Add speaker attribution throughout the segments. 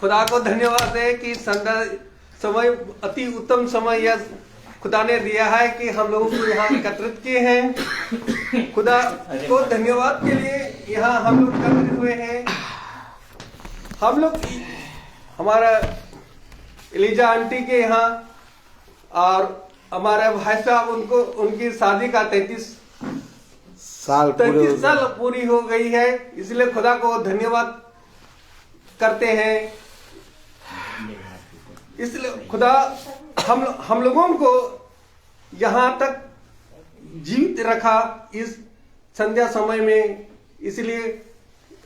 Speaker 1: खुदा को धन्यवाद है कि संध्या समय अति उत्तम समय यह खुदा ने दिया है कि हम लोगों को यहाँ एकत्रित किए हैं। खुदा को धन्यवाद के लिए यहाँ हम लोग एकत्रित हुए हैं। हम लोग हमारा एलिजा आंटी के यहाँ और हमारे भाई साहब उनको उनकी शादी का 33 साल पूरी हो गई है, इसलिए खुदा को धन्यवाद करते हैं। इसलिए खुदा हम लोगों को यहाँ तक जीवित रखा इस संध्या समय में, इसलिए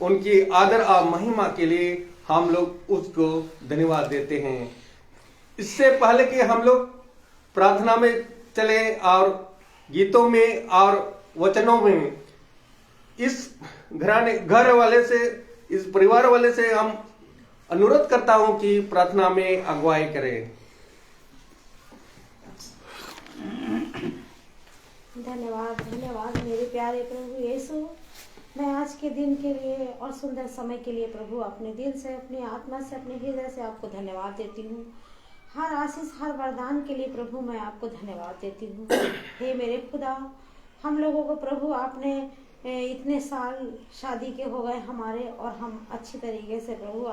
Speaker 1: उनकी आदर और महिमा के लिए हम लोग उसको धन्यवाद देते हैं। इससे पहले कि हम लोग प्रार्थना में चले और गीतों में और वचनों में, इस घर वाले से, इस परिवार वाले से हम अनुरोध करता हूं कि प्रार्थना में अगुवाई करें।
Speaker 2: धन्यवाद मेरे प्यारे प्रभु यीशु। मैं आज के दिन के लिए और सुंदर समय के लिए प्रभु अपने दिल से, अपनी आत्मा से, अपने हृदय से आपको धन्यवाद देती हूँ। हर आशीष, हर वरदान के लिए प्रभु मैं आपको धन्यवाद देती हूँ। हे मेरे खुदा, हम लोगों को प्रभु आपने इतने साल शादी के हो गए हमारे, और हम अच्छी तरीके से प्रभु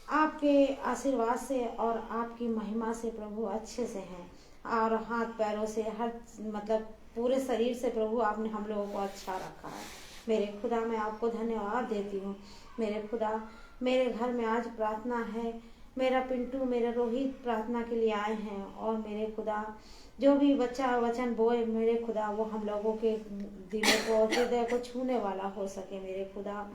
Speaker 2: आपके आशीर्वाद से और आपकी महिमा से प्रभु अच्छे से हैं, और हाथ पैरों से हर मतलब पूरे शरीर से प्रभु आपने हम लोगों को अच्छा रखा है। मेरे खुदा मैं आपको धन्यवाद देती हूँ। मेरे खुदा, मेरे घर में आज प्रार्थना है। मेरा पिंटू, मेरे रोहित प्रार्थना के लिए आए हैं, और मेरे खुदा जो भी बच्चा वचन बोए मेरे खुदा, वो हम लोगों के दिलों को, हृदय को छूने वाला हो सके मेरे खुदा।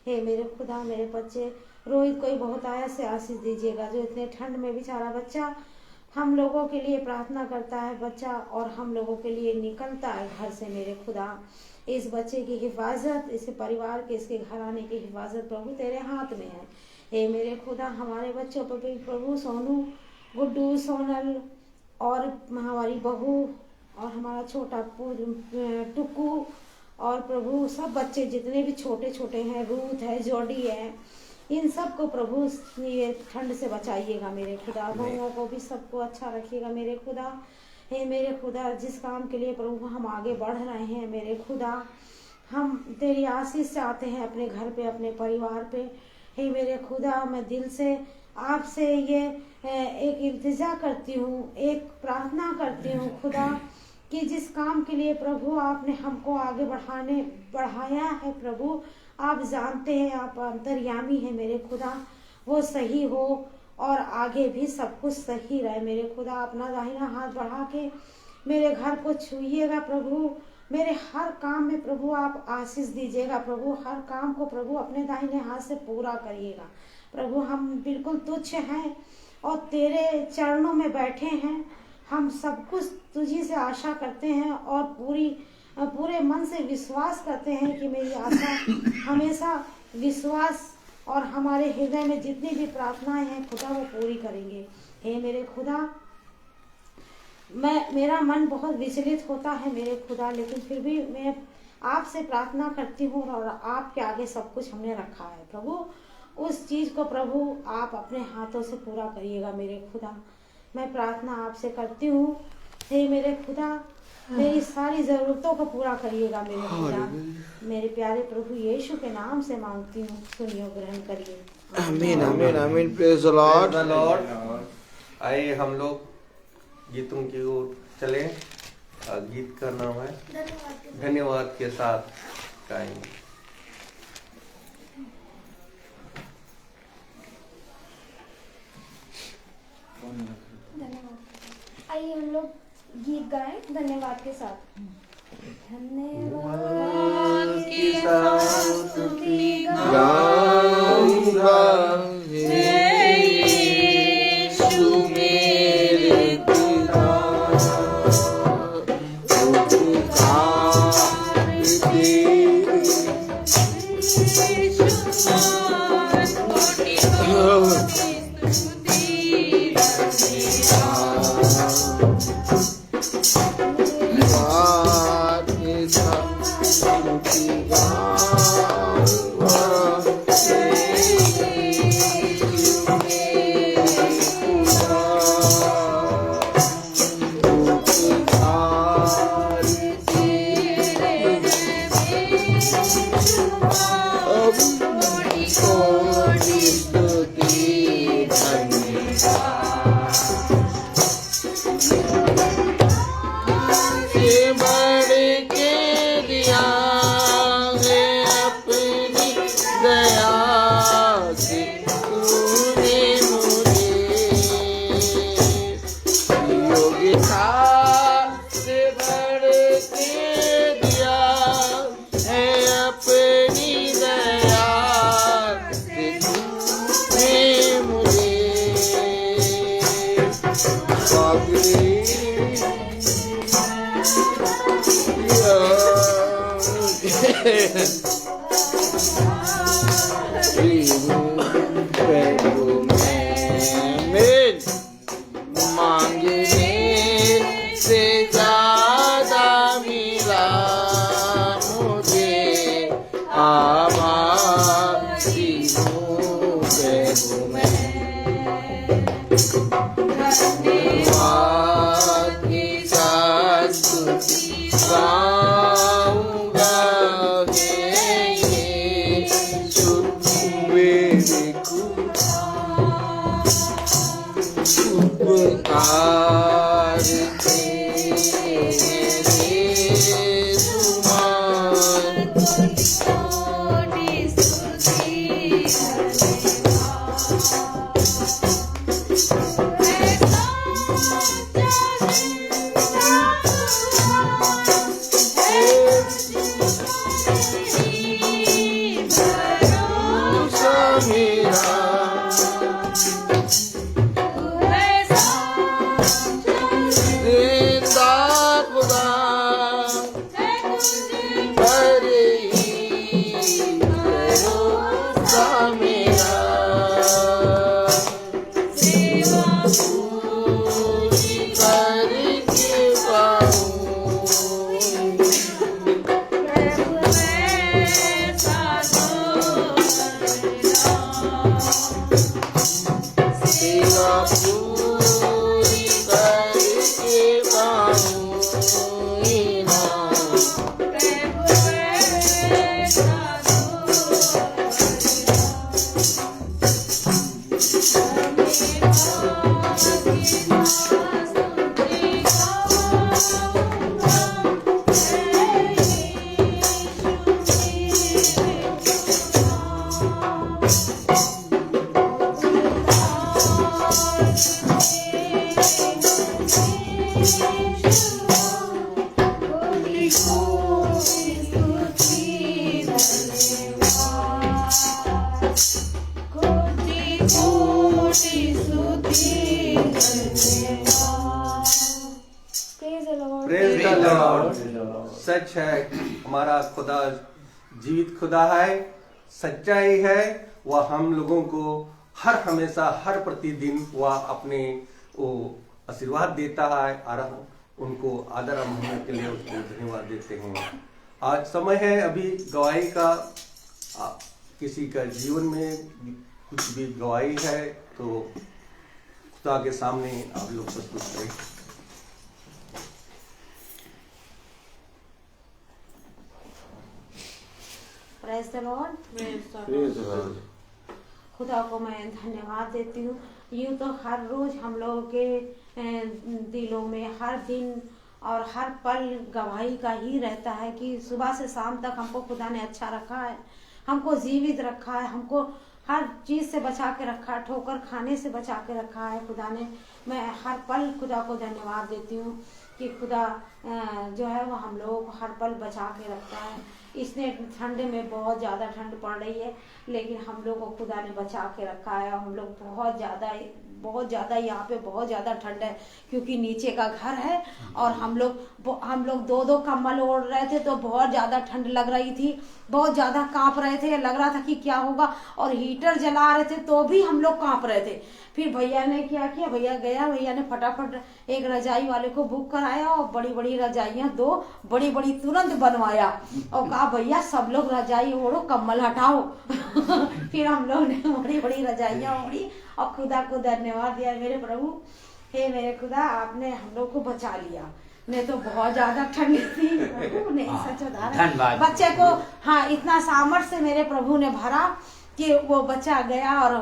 Speaker 2: हे मेरे खुदा, मेरे बच्चे रोहित को बहुत आया से आशीष दीजिएगा, जो इतने ठंड में बेचारा बच्चा हम लोगों के लिए प्रार्थना करता है बच्चा, और हम लोगों के लिए निकलता है घर से मेरे खुदा। इस बच्चे की हिफाजत, इस परिवार के, इसके घराने की हिफाजत प्रभु तेरे हाथ में है। हे मेरे खुदा, हमारे बच्चों पर भी प्रभु, सोनू, गुड्डू, सोनल और हमारी बहू और हमारा छोटा टुक्कू, और प्रभु सब बच्चे जितने भी छोटे छोटे हैं, रूथ है, जोडी है, इन सब को प्रभु ये ठंड से बचाइएगा मेरे खुदा। बहुओं को भी सबको अच्छा रखिएगा मेरे खुदा। हे मेरे खुदा, जिस काम के लिए प्रभु हम आगे बढ़ रहे हैं मेरे खुदा, हम तेरी आशीष चाहते हैं अपने घर पे, अपने परिवार पे। हे मेरे खुदा, मैं दिल से आपसे ये एक इल्तिजा करती हूँ, एक प्रार्थना करती हूँ खुदा, कि जिस काम के लिए प्रभु आपने हमको आगे बढ़ाया है प्रभु, आप जानते हैं, आप अंतर्यामी हैं मेरे खुदा, वो सही हो और आगे भी सब कुछ सही रहे मेरे खुदा। अपना दाहिना हाथ बढ़ा के मेरे घर को छूइएगा प्रभु, मेरे हर काम में प्रभु आप आशीष दीजिएगा प्रभु, हर काम को प्रभु अपने दाहिने हाथ से पूरा करिएगा प्रभु। हम बिल्कुल तुच्छ हैं और तेरे चरणों में बैठे हैं, हम सब कुछ तुझी से आशा करते हैं और पूरे मन से विश्वास करते हैं कि मेरी आशा हमेशा विश्वास और हमारे हृदय में जितनी भी प्रार्थनाएं हैं खुदा वो पूरी करेंगे। हे मेरे खुदा, मेरा मन बहुत विचलित होता है मेरे खुदा, लेकिन फिर भी मैं आपसे प्रार्थना करती हूँ, और आपके आगे सब कुछ हमने रखा है प्रभु। उस चीज को प्रभु आप अपने हाथों से पूरा करिएगा मेरे खुदा। मैं प्रार्थना आपसे करती हूँ, हे मेरे खुदा, मेरी सारी जरूरतों को पूरा करिएगा मेरे खुदा। मेरे प्यारे प्रभु यीशु के नाम से मांगती हूँ, सुनियो, ग्रहण करिए।
Speaker 3: आमीन आमीन आमीन। Praise the Lord.
Speaker 1: आइए हम लोग गीतों की ओर चले। गीत का नाम है धन्यवाद के साथ गाएंगे।
Speaker 4: आइए हम लोग गीत गाएं धन्यवाद के साथ। धन्यवाद के साथ स्तुति गाऊंगा, यीशु मेरे पिता,
Speaker 3: धन्यवाद प्रभु में मांगने से ज्यादा मिला मुझे आभारी हूँ प्रभु में धन्यवाद की साथ स्तुति गाऊंगा उपकार
Speaker 1: प्रेज द लॉर्ड। सच है, हमारा खुदा जीवित खुदा है, सच्चाई है। वह हम लोगों को हर हमेशा हर प्रतिदिन वह अपने वो आशीर्वाद देता है और उनको आदर होने के लिए उसको धन्यवाद देते हैं। आज समय है अभी गवाही का, किसी का जीवन में कुछ भी गवाही है तो खुदा के सामने आप लोग प्रस्तुत करें।
Speaker 2: Praise the Lord. खुदा को मैं धन्यवाद देती हूँ। यूँ तो हर रोज हम लोगों के दिलों में हर दिन और हर पल गवाही का ही रहता है कि सुबह से शाम तक हमको खुदा ने अच्छा रखा है, हमको जीवित रखा है, हमको हर चीज़ से बचा के रखा है, ठोकर खाने से बचा के रखा है खुदा ने। मैं हर पल खुदा को धन्यवाद देती हूँ कि खुदा जो है वो हम लोगों को हर पल बचा के रखता है। इसने ठंड में बहुत ज़्यादा ठंड पड़ रही है, लेकिन हम लोग को खुदा ने बचा के रखा है। हम लोग बहुत ज़्यादा यहाँ पे बहुत ज़्यादा ठंड है क्योंकि नीचे का घर है और हम लोग दो कंबल ओढ़ रहे थे तो बहुत ज़्यादा ठंड लग रही थी, बहुत ज़्यादा कांप रहे थे, लग रहा था कि क्या होगा। और हीटर जला रहे थे तो भी हम लोग कांप रहे थे। फिर भैया ने क्या किया, भैया ने फटाफट एक रजाई वाले को बुक कराया और बड़ी बड़ी रजाइयाँ 2 बड़ी तुरंत बनवाया और कहा भैया सब लोग रजाई ओढ़ो, कम्बल हटाओ। फिर हम लोग ने बड़ी बड़ी रजाइयाँ ओढ़ी और खुदा को धन्यवाद दिया, मेरे प्रभु हे मेरे खुदा आपने हम लोग को बचा लिया, नहीं तो बहुत ज्यादा ठंड थी। प्रभु ने सच उदाहरण बच्चे को इतना सामर्थ्य से मेरे प्रभु ने भरा कि वो बच्चा गया और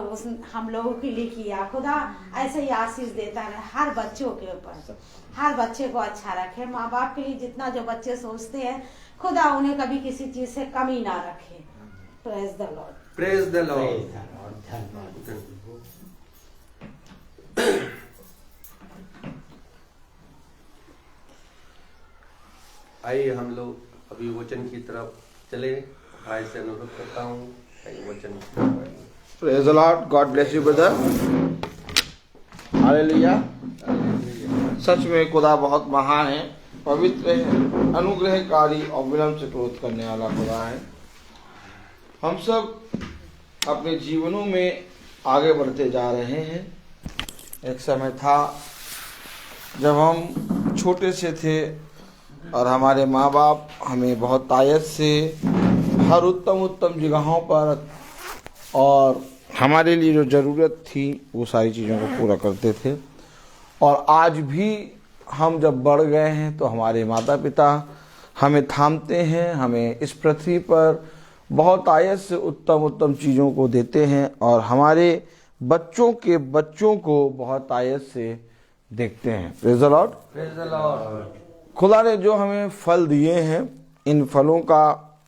Speaker 2: हम लोगों के लिए किया। खुदा ऐसे ही आशीष देता रहे हर बच्चों के ऊपर, हर बच्चे को अच्छा रखे। माँ बाप के लिए जितना जो बच्चे सोचते हैं खुदा उन्हें कभी किसी चीज से कमी ना रखे। Praise the Lord.
Speaker 1: Praise the Lord. आइए हम लोग अभी वचन की तरफ चले। भाई से अनुरोध करता हूँ वचन।
Speaker 3: Praise the Lord. God bless you, brother. Hallelujah. सच में खुदा बहुत महान है, पवित्र है, अनुग्रहकारी और विनम्र से क्रोध करने वाला खुदा है। हम सब अपने जीवनों में आगे बढ़ते जा रहे हैं। एक समय था जब हम छोटे से थे और हमारे माँ बाप हमें बहुत आयत से हर उत्तम जगहों पर और हमारे लिए जो ज़रूरत थी वो सारी चीज़ों को पूरा करते थे। और आज भी हम जब बढ़ गए हैं तो हमारे माता पिता हमें थामते हैं, हमें इस पृथ्वी पर बहुत आयत से उत्तम चीज़ों को देते हैं और हमारे बच्चों के बच्चों को बहुत आयत से देखते हैं। Praise the Lord.
Speaker 1: Praise the Lord.
Speaker 3: खुदा ने जो हमें फल दिए हैं, इन फलों का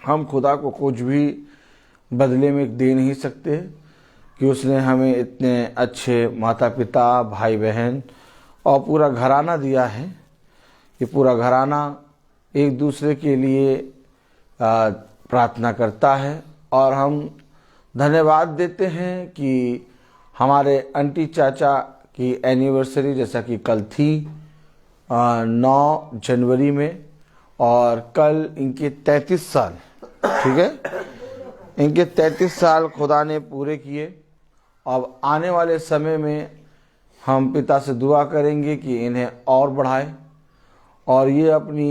Speaker 3: हम खुदा को कुछ भी बदले में दे नहीं सकते कि उसने हमें इतने अच्छे माता पिता, भाई बहन और पूरा घराना दिया है। ये पूरा घराना एक दूसरे के लिए प्रार्थना करता है और हम धन्यवाद देते हैं कि हमारे आंटी चाचा की एनिवर्सरी जैसा कि कल थी 9 जनवरी में, और कल इनके 33 साल, ठीक है, इनके 33 साल खुदा ने पूरे किए। अब आने वाले समय में हम पिता से दुआ करेंगे कि इन्हें और बढ़ाए और ये अपनी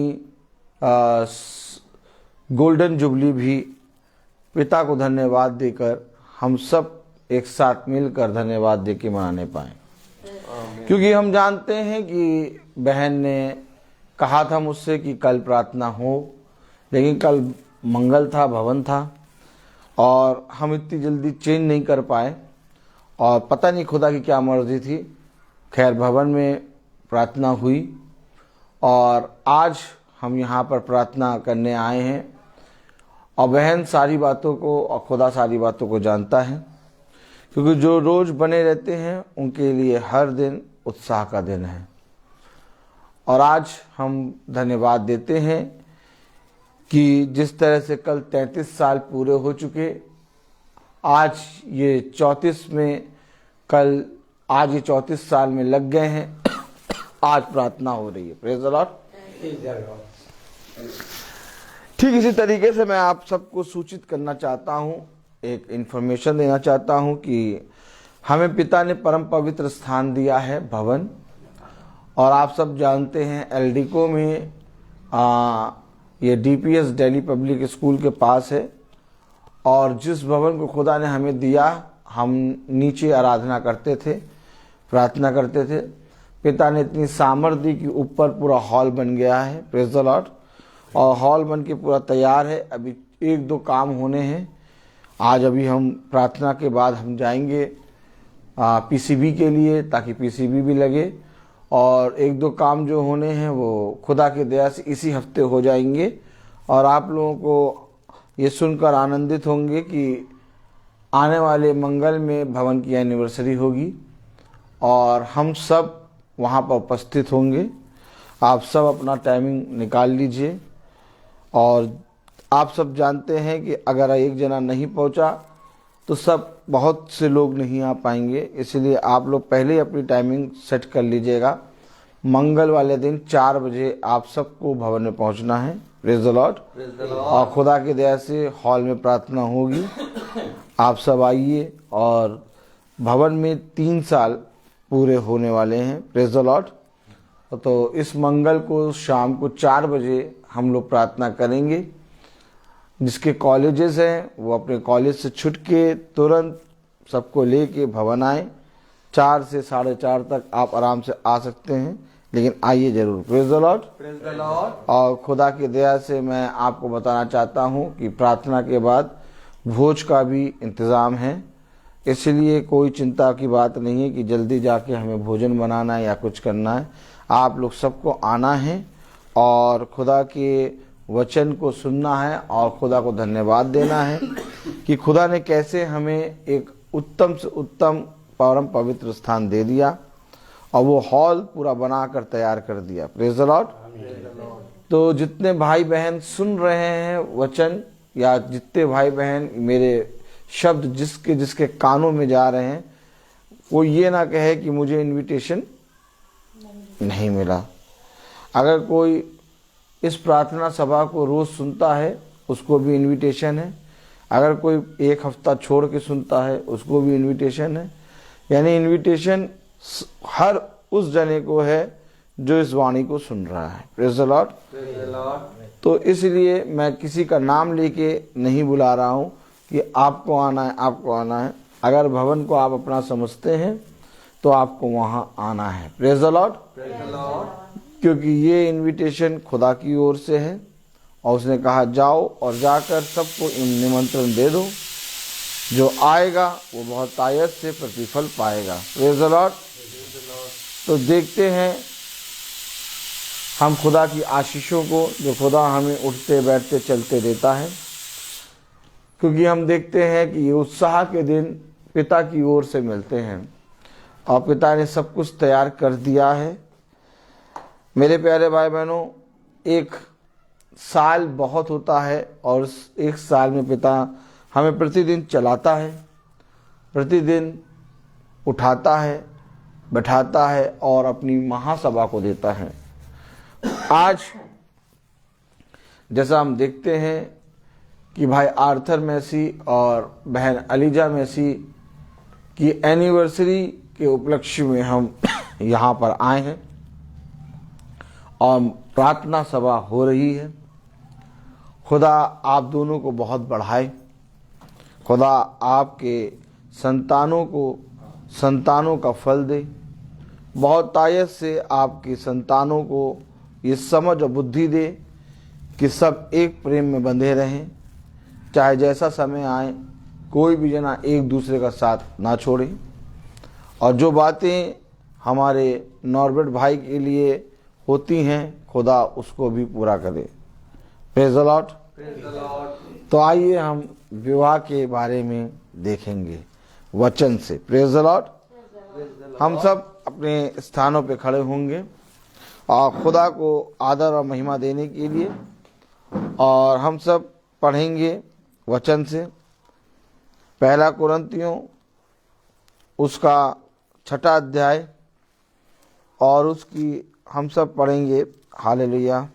Speaker 3: गोल्डन जुबली भी पिता को धन्यवाद देकर हम सब एक साथ मिलकर धन्यवाद दे के मनाने पाएं। क्योंकि हम जानते हैं कि बहन ने कहा था मुझसे कि कल प्रार्थना हो, लेकिन कल मंगल था, भवन था और हम इतनी जल्दी चेंज नहीं कर पाए और पता नहीं खुदा की क्या मर्जी थी। खैर भवन में प्रार्थना हुई और आज हम यहाँ पर प्रार्थना करने आए हैं और बहन सारी बातों को और खुदा सारी बातों को जानता है, क्योंकि जो रोज़ बने रहते हैं उनके लिए हर दिन उत्साह का दिन है। और आज हम धन्यवाद देते हैं कि जिस तरह से कल 33 साल पूरे हो चुके, आज ये 34 में कल आज ये 34 साल में लग गए हैं। आज प्रार्थना हो रही है। Praise the Lord. ठीक इसी तरीके से मैं आप सबको सूचित करना चाहता हूँ, एक इन्फॉर्मेशन देना चाहता हूँ कि हमें पिता ने परम पवित्र स्थान दिया है, भवन। और आप सब जानते हैं एलडीको में ये डीपीएस दिल्ली पब्लिक स्कूल के पास है और जिस भवन को खुदा ने हमें दिया, हम नीचे आराधना करते थे, प्रार्थना करते थे। पिता ने इतनी सामर्थ्य दी कि ऊपर पूरा हॉल बन गया है। Praise the Lord. और हॉल बन के पूरा तैयार है। अभी 1-2 काम होने हैं। आज अभी हम प्रार्थना के बाद हम जाएंगे पीसीबी के लिए, ताकि पीसीबी भी लगे और 1-2 काम जो होने हैं वो खुदा की दया से इसी हफ्ते हो जाएंगे। और आप लोगों को ये सुनकर आनंदित होंगे कि आने वाले मंगल में भवन की एनिवर्सरी होगी और हम सब वहाँ पर उपस्थित होंगे। आप सब अपना टाइमिंग निकाल लीजिए। और आप सब जानते हैं कि अगर एक जना नहीं पहुँचा तो सब बहुत से लोग नहीं आ पाएंगे, इसलिए आप लोग पहले ही अपनी टाइमिंग सेट कर लीजिएगा। मंगल वाले दिन 4 बजे आप सबको भवन में पहुंचना है। Praise the Lord. और खुदा की दया से हॉल में प्रार्थना होगी। आप सब आइए। और भवन में 3 साल पूरे होने वाले हैं। Praise the Lord. तो इस मंगल को शाम को 4 बजे हम लोग प्रार्थना करेंगे। जिसके कॉलेजेस हैं वो अपने कॉलेज से छुट के तुरंत सबको लेके भवन आए। 4 से 4:30 तक आप आराम से आ सकते हैं, लेकिन आइए जरूर। Praise the Lord.
Speaker 1: Praise the Lord.
Speaker 3: और खुदा की दया से मैं आपको बताना चाहता हूँ कि प्रार्थना के बाद भोज का भी इंतज़ाम है, इसलिए कोई चिंता की बात नहीं है कि जल्दी जाके हमें भोजन बनाना है या कुछ करना है। आप लोग सबको आना है और खुदा के वचन को सुनना है और खुदा को धन्यवाद देना है कि खुदा ने कैसे हमें एक उत्तम से उत्तम परम पवित्र स्थान दे दिया और वो हॉल पूरा बनाकर तैयार कर दिया। Praise the Lord. तो जितने भाई बहन सुन रहे हैं वचन, या जितने भाई बहन मेरे शब्द जिसके कानों में जा रहे हैं, वो ये ना कहे कि मुझे इनविटेशन नहीं मिला। अगर कोई इस प्रार्थना सभा को रोज सुनता है, उसको भी इनविटेशन है, अगर कोई एक हफ्ता छोड़ के सुनता है उसको भी इनविटेशन है। यानी इनविटेशन हर उस जने को है जो इस वाणी को सुन रहा है। Praise the Lord. तो इसलिए मैं किसी का नाम लेके नहीं बुला रहा हूं कि आपको आना है, आपको आना है। अगर भवन को आप अपना समझते हैं तो आपको वहां आना है। Praise the Lord. क्योंकि ये इनविटेशन खुदा की ओर से है और उसने कहा जाओ और जाकर सबको निमंत्रण दे दो, जो आएगा वो बहुत तायत से प्रतिफल पाएगा। Praise the Lord. तो देखते हैं हम खुदा की आशीषों को जो खुदा हमें उठते बैठते चलते देता है, क्योंकि हम देखते हैं कि ये उत्साह के दिन पिता की ओर से मिलते हैं और पिता ने सब कुछ तैयार कर दिया है। मेरे प्यारे भाई बहनों, एक साल बहुत होता है और एक साल में पिता हमें प्रतिदिन चलाता है, प्रतिदिन उठाता है, बैठाता है और अपनी महासभा को देता है। आज जैसा हम देखते हैं कि भाई आर्थर मैसी और बहन अलीजा मैसी की एनिवर्सरी के उपलक्ष्य में हम यहाँ पर आए हैं और प्रार्थना सभा हो रही है। खुदा आप दोनों को बहुत बढ़ाए, खुदा आपके संतानों का फल दे, बहुत तायत से आपकी संतानों को ये समझ और बुद्धि दे कि सब एक प्रेम में बंधे रहें, चाहे जैसा समय आए कोई भी जना एक दूसरे का साथ ना छोड़े, और जो बातें हमारे नॉर्बर्ट भाई के लिए होती हैं खुदा उसको भी पूरा करे। Praise the Lord. तो आइए हम विवाह के बारे में देखेंगे वचन से। Praise the Lord. हम सब अपने स्थानों पे खड़े होंगे और खुदा को आदर और महिमा देने के लिए, और हम सब पढ़ेंगे वचन से। पहला कुरिन्थियों उसका 6 अध्याय और उसकी हम सब पढ़ेंगे। हालेलुया।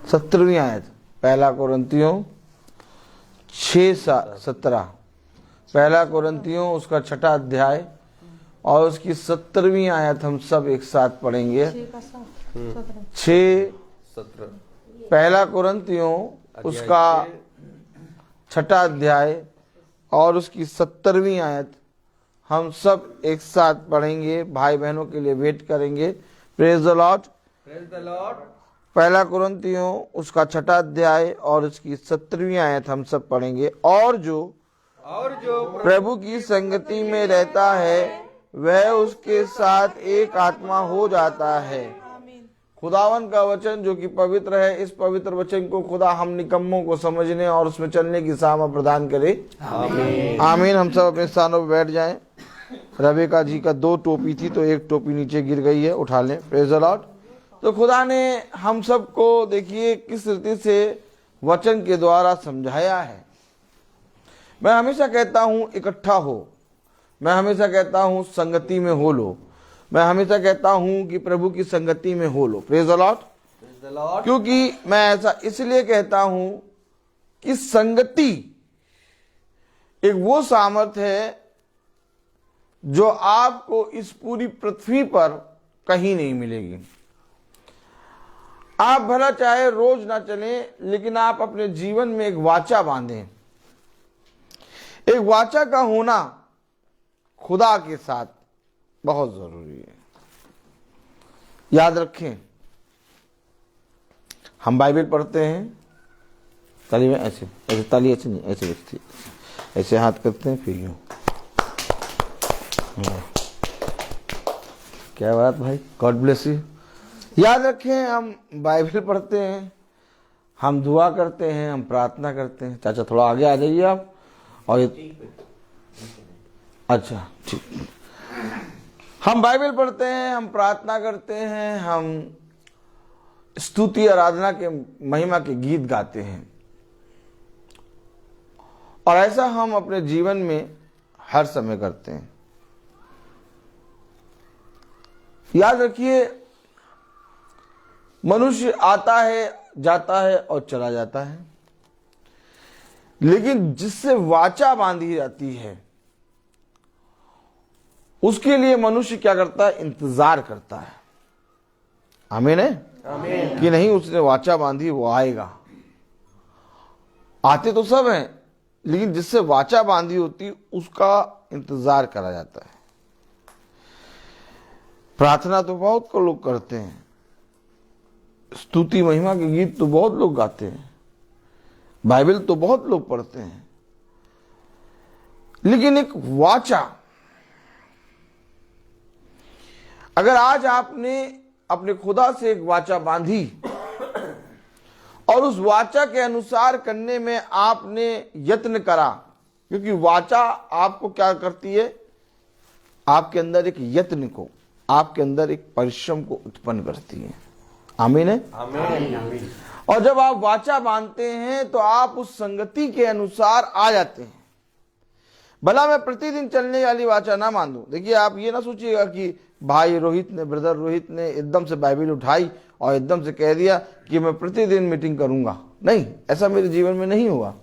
Speaker 3: सत्रहवीं आयत, पहला कुरिन्थियों 6:17। पहला कुरिन्थियों उसका 6 अध्याय और उसकी 17वीं आयत हम सब एक साथ पढ़ेंगे। 6:17। पहला कुरिन्थियों उसका 6 अध्याय और उसकी 17वीं आयत हम सब एक साथ पढ़ेंगे। भाई बहनों के लिए वेट करेंगे। Praise the Lord.
Speaker 1: Praise the Lord.
Speaker 3: पहला कुरिन्थियों उसका 6 अध्याय और उसकी 17वीं आयत हम सब पढ़ेंगे। और जो प्रभु की संगति में रहता है वह उसके साथ एक आत्मा हो जाता है। खुदावन का वचन जो कि पवित्र है, इस पवित्र वचन को खुदा हम निकम्मों को समझने और उसमें चलने की सामर्थ प्रदान करे। आमीन। आमीन। हम सब अपने स्थानों पर बैठ जाएं। रबेका जी का 2 टोपी थी तो एक टोपी नीचे गिर गई है, उठा लें। Praise the Lord. तो खुदा ने हम सबको देखिए किस रीति से वचन के द्वारा समझाया है। मैं हमेशा कहता हूं इकट्ठा हो, मैं हमेशा कहता हूं संगति में हो लो, मैं हमेशा कहता हूं कि प्रभु की संगति में हो लो। Praise the Lord. क्योंकि मैं ऐसा इसलिए कहता हूं कि संगति एक वो सामर्थ्य है जो आपको इस पूरी पृथ्वी पर कहीं नहीं मिलेगी। आप भला चाहे रोज ना चलें, लेकिन आप अपने जीवन में एक वाचा बांधें। एक वाचा का होना खुदा के साथ बहुत जरूरी है। याद रखें, हम बाइबल पढ़ते हैं, ताली में ऐसे ऐसे, ताली ऐसे नहीं, ऐसे रखती, ऐसे हाथ करते हैं, फिर यूं। क्या बात भाई, गॉड ब्लेस यू। याद रखें, हम बाइबल पढ़ते हैं, हम दुआ करते हैं, हम प्रार्थना करते हैं। चाचा थोड़ा आगे आ जाइए आप। और अच्छा ठीक, हम बाइबल पढ़ते हैं, हम प्रार्थना करते हैं, हम स्तुति आराधना के महिमा के गीत गाते हैं, और ऐसा हम अपने जीवन में हर समय करते हैं। याद रखिए, मनुष्य आता है, जाता है और चला जाता है, लेकिन जिससे वाचा बांधी जाती है उसके लिए मनुष्य क्या करता है? इंतजार करता है। आमीन है? आमीन। कि नहीं, उसने वाचा बांधी, वो आएगा। आते तो सब हैं, लेकिन जिससे वाचा बांधी होती उसका इंतजार करा जाता है। प्रार्थना तो बहुत को लोग करते हैं, स्तुति महिमा के गीत तो बहुत लोग गाते हैं, बाइबल तो बहुत लोग पढ़ते हैं, लेकिन एक वाचा, अगर आज आपने अपने खुदा से एक वाचा बांधी और उस वाचा के अनुसार करने में आपने यत्न करा, क्योंकि वाचा आपको क्या करती है? आपके अंदर एक यत्न को, आपके अंदर एक परिश्रम को उत्पन्न करती है। आमीन है?
Speaker 1: आमीन।
Speaker 3: और जब आप वाचा बांधते हैं तो आप उस संगति के अनुसार आ जाते हैं। भला मैं प्रतिदिन चलने वाली वाचा ना बांधूं। देखिए, आप ये ना सोचिएगा कि भाई रोहित ने, ब्रदर रोहित ने एकदम से बाइबल उठाई और एकदम से कह दिया कि मैं प्रतिदिन मीटिंग करूंगा। नहीं, ऐसा मेरे जीवन में नहीं हुआ।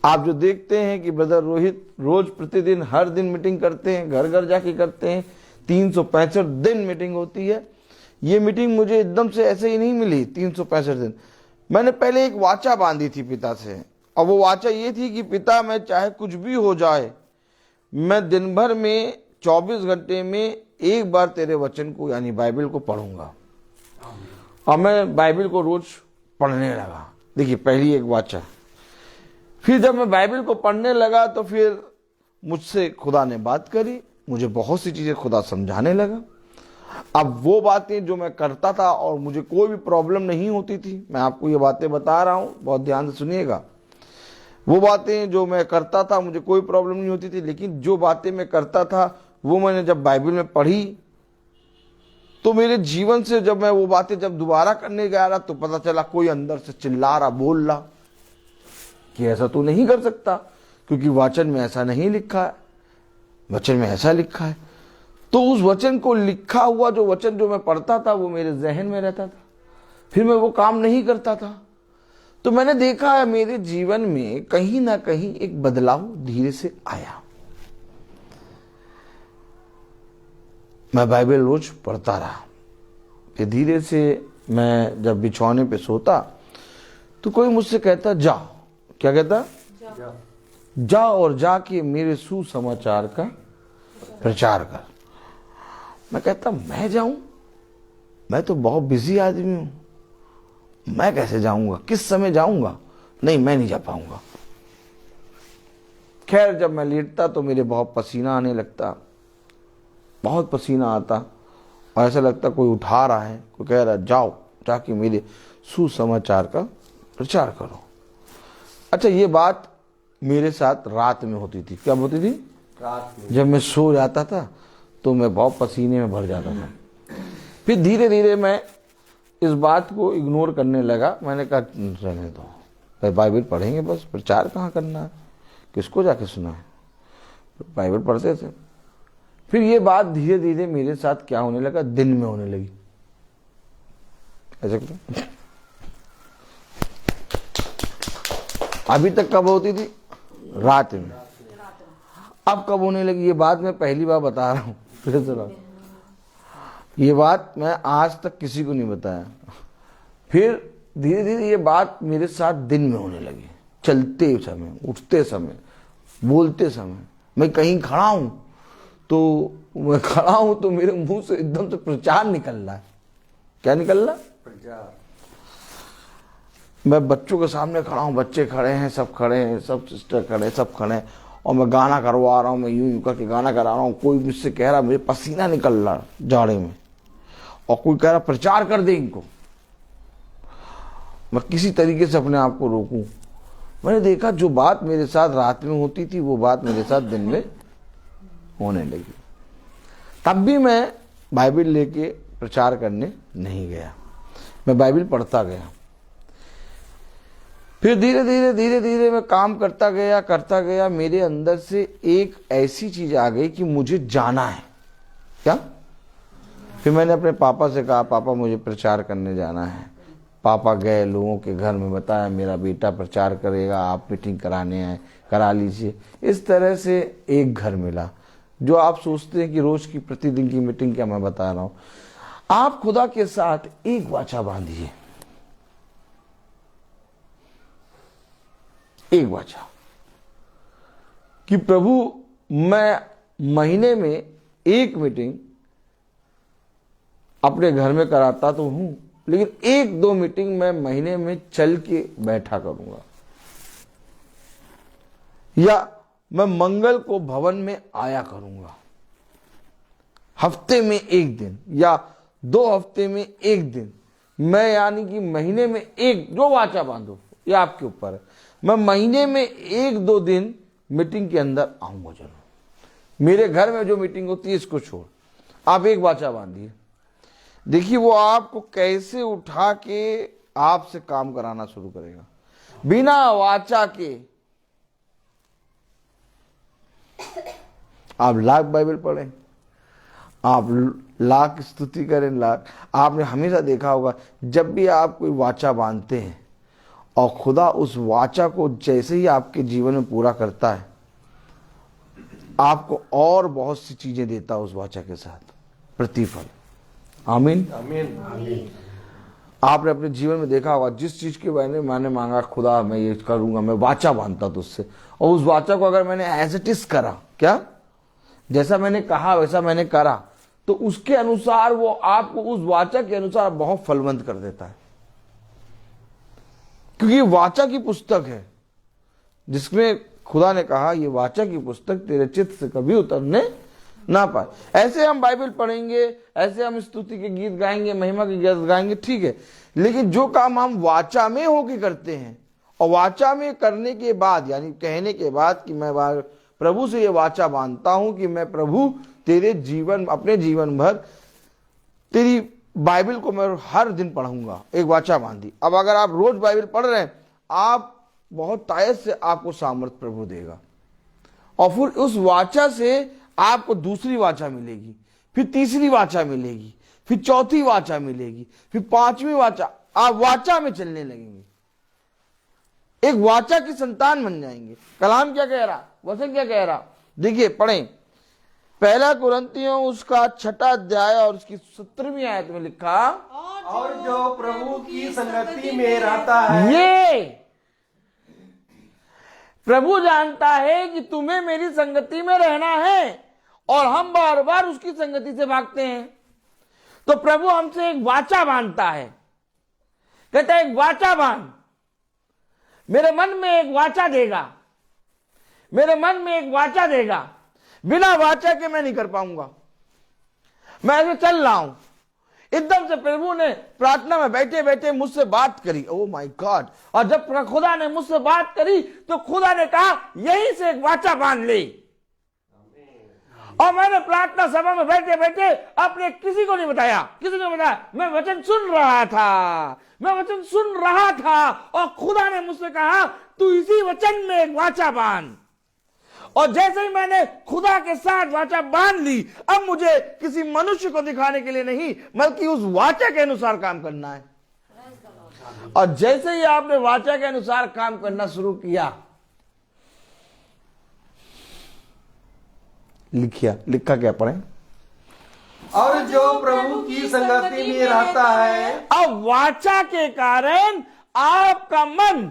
Speaker 3: आप जो देखते हैं कि ब्रदर रोहित रोज प्रतिदिन हर दिन मीटिंग करते हैं, घर घर जाके करते हैं, 365 दिन मीटिंग होती है। ये मीटिंग मुझे एकदम से ऐसे ही नहीं मिली 365 दिन। मैंने पहले एक वाचा बांधी थी पिता से, और वो वाचा ये थी कि पिता, मैं चाहे कुछ भी हो जाए, मैं दिन भर में 24 घंटे में एक बार तेरे वचन को यानी बाइबल को पढ़ूंगा। और मैं बाइबल को रोज पढ़ने लगा। देखिए, पहली एक वाचा। फिर जब मैं बाइबल को पढ़ने लगा तो फिर मुझसे खुदा ने बात करी, मुझे बहुत सी चीजें खुदा समझाने लगा। अब वो बातें जो मैं करता था और मुझे कोई भी प्रॉब्लम नहीं होती थी, मैं आपको ये बातें बता रहा हूं, बहुत ध्यान से सुनिएगा। वो बातें जो मैं करता था मुझे कोई प्रॉब्लम नहीं होती थी, लेकिन जो बातें मैं करता था वो मैंने जब बाइबल में पढ़ी तो मेरे जीवन से, जब मैं वो बातें जब दोबारा करने गया रहा तो पता चला कोई अंदर से चिल्ला रहा, बोल रहा कि ऐसा तू नहीं कर सकता, क्योंकि वचन में ऐसा नहीं लिखा है, वचन में ऐसा लिखा है। तो उस वचन को लिखा हुआ जो वचन जो मैं पढ़ता था वो मेरे जहन में रहता था, फिर मैं वो काम नहीं करता था। तो मैंने देखा है मेरे जीवन में कहीं ना कहीं एक बदलाव धीरे से आया। मैं बाइबल रोज पढ़ता रहा, फिर धीरे से मैं जब बिछौने पे सोता तो कोई मुझसे कहता, जा। क्या कहता? जा और जाके मेरे सुसमाचार का प्रचार कर। मैं कहता, मैं जाऊं? मैं तो बहुत बिजी आदमी हूं, मैं कैसे जाऊंगा? किस समय जाऊंगा? नहीं, मैं नहीं जा पाऊंगा। खैर, जब मैं लेटता तो मेरे बहुत पसीना आने लगता, बहुत पसीना आता, और ऐसा लगता कोई उठा रहा है, कोई कह रहा जाओ जाके मेरे सुसमाचार का प्रचार करो। अच्छा, ये बात मेरे साथ रात में होती थी। क्या होती थी?
Speaker 1: रात में।
Speaker 3: जब मैं सो जाता था तो मैं बहुत पसीने में भर जाता था। फिर धीरे धीरे मैं इस बात को इग्नोर करने लगा। मैंने कहा, रहने दो, बाइबल पढ़ेंगे बस, प्रचार कहाँ करना है, किसको जाके सुना है। बाइबल पढ़ते थे। फिर ये बात धीरे धीरे मेरे साथ क्या होने लगा, दिन में होने लगी। ऐसे क्यों? अभी तक कब होती थी? रात में। अब कब होने लगी? ये बात मैं पहली बार बता रहा हूं, फिर से ये बात मैं आज तक किसी को नहीं बताया। फिर धीरे धीरे ये बात मेरे साथ दिन में होने लगी, चलते समय, उठते समय, बोलते समय। मैं कहीं खड़ा हूं तो मेरे मुंह से एकदम से प्रचार निकल रहा है। क्या निकल रहा?
Speaker 1: प्रचार।
Speaker 3: मैं बच्चों के सामने खड़ा हूं, बच्चे खड़े हैं, सब खड़े हैं, सब सिस्टर खड़े हैं, सब खड़े हैं, और मैं गाना करवा रहा हूं, मैं यूं करके गाना करा रहा हूं। कोई मुझसे कह रहा, मुझे पसीना निकल रहा जाड़े में, और कोई कह रहा प्रचार कर दे इनको। मैं किसी तरीके से अपने आप को रोकूं। मैंने देखा जो बात मेरे साथ रात में होती थी वो बात मेरे साथ दिन में होने लगी। तब भी मैं बाइबल लेके प्रचार करने नहीं गया, मैं बाइबल पढ़ता गया। फिर धीरे धीरे मैं काम करता गया। मेरे अंदर से एक ऐसी चीज आ गई कि मुझे जाना है। क्या? फिर मैंने अपने पापा से कहा, पापा मुझे प्रचार करने जाना है। पापा गए, लोगों के घर में बताया मेरा बेटा प्रचार करेगा, आप मीटिंग कराने आए, करा लीजिए। इस तरह से एक घर मिला। जो आप सोचते हैं कि रोज की प्रतिदिन की मीटिंग क्या मैं बता रहा हूं, आप खुदा के साथ एक वाचा बांधिए, एक वाचा कि प्रभु मैं महीने में एक मीटिंग अपने घर में कराता तो हूं, लेकिन एक दो मीटिंग मैं महीने में चल के बैठा करूंगा, या मैं मंगल को भवन में आया करूंगा। हफ्ते में एक दिन या 2 हफ्ते में एक दिन मैं, यानी कि महीने में एक, जो वाचा बांधो ये आपके ऊपर है, मैं महीने में 1-2 दिन मीटिंग के अंदर आऊंगा जरूर। मेरे घर में जो मीटिंग होती है इसको छोड़, आप एक वाचा बांधिए। देखिए वो आपको कैसे उठा के आपसे काम कराना शुरू करेगा बिना वाचा के। आप लाख बाइबल पढ़ें, आप लाख स्तुति करें, लाख। आपने हमेशा देखा होगा जब भी आप कोई वाचा बांधते हैं और खुदा उस वाचा को जैसे ही आपके जीवन में पूरा करता है, आपको और बहुत सी चीजें देता है उस वाचा के साथ प्रतिफल। आमीन, आमीन। आपने अपने जीवन में देखा होगा जिस चीज के बारे में मैंने मांगा, खुदा मैं ये करूंगा, मैं वाचा बांधता तो उससे, और उस वाचा को अगर मैंने एज इट इज करा, क्या जैसा मैंने कहा वैसा मैंने करा, तो उसके अनुसार वो आपको उस वाचा के अनुसार बहुत फलवंत कर देता है। क्योंकि ये वाचा की पुस्तक है जिसमें खुदा ने कहा ये वाचा की पुस्तक तेरे चित्त से कभी उतरने ना पाए। ऐसे हम बाइबल पढ़ेंगे, ऐसे हम स्तुति के गीत गाएंगे, महिमा के गीत गाएंगे, ठीक है, लेकिन जो काम हम वाचा में होके करते हैं और वाचा में करने के बाद, यानी कहने के बाद कि मैं प्रभु से ये वाचा बांधता हूं कि मैं प्रभु तेरे जीवन, अपने जीवन भर तेरी बाइबल को मैं हर दिन पढ़ूंगा, एक वाचा बांधी। अब अगर आप रोज बाइबल पढ़ रहे हैं, आप बहुत तायत से आपको सामर्थ प्रभु देगा, और फिर उस वाचा से आपको दूसरी वाचा मिलेगी, फिर तीसरी वाचा मिलेगी, फिर चौथी वाचा मिलेगी, फिर 5वीं वाचा। आप वाचा में चलने लगेंगे, एक वाचा की संतान बन जाएंगे। कलाम क्या कह रहा, वचन क्या कह रहा, देखिए पढ़ें। 1 कुरिन्थियों उसका 6 अध्याय और उसकी 17वीं आयत में लिखा,
Speaker 1: और जो प्रभु की संगति में रहता है,
Speaker 3: ये प्रभु जानता है कि तुम्हें मेरी संगति में रहना है, और हम बार बार उसकी संगति से भागते हैं। तो प्रभु हमसे एक वाचा बांधता है, कहता है एक वाचा बांध, मेरे मन में एक वाचा देगा, मेरे मन में एक वाचा देगा। बिना वाचा के मैं नहीं कर पाऊंगा। मैं ऐसे चल रहा हूं, एकदम से प्रभु ने प्रार्थना में बैठे बैठे मुझसे बात करी, ओह माय गॉड, और जब खुदा ने मुझसे बात करी तो खुदा ने कहा यहीं से एक वाचा बांध ले। और मैंने प्रार्थना सभा में बैठे बैठे अपने किसी को नहीं बताया, किसी को बताया, मैं वचन सुन रहा था, मैं वचन सुन रहा था, और खुदा ने मुझसे कहा तू इसी वचन में एक वाचा बांध। और जैसे ही मैंने खुदा के साथ वाचा बांध ली, अब मुझे किसी मनुष्य को दिखाने के लिए नहीं, बल्कि उस वाचा के अनुसार काम करना है। और जैसे ही आपने वाचा के अनुसार काम करना शुरू किया, लिखा क्या पढ़ें,
Speaker 1: और जो प्रभु की संगति में रहता है।
Speaker 3: अब वाचा के कारण आपका मन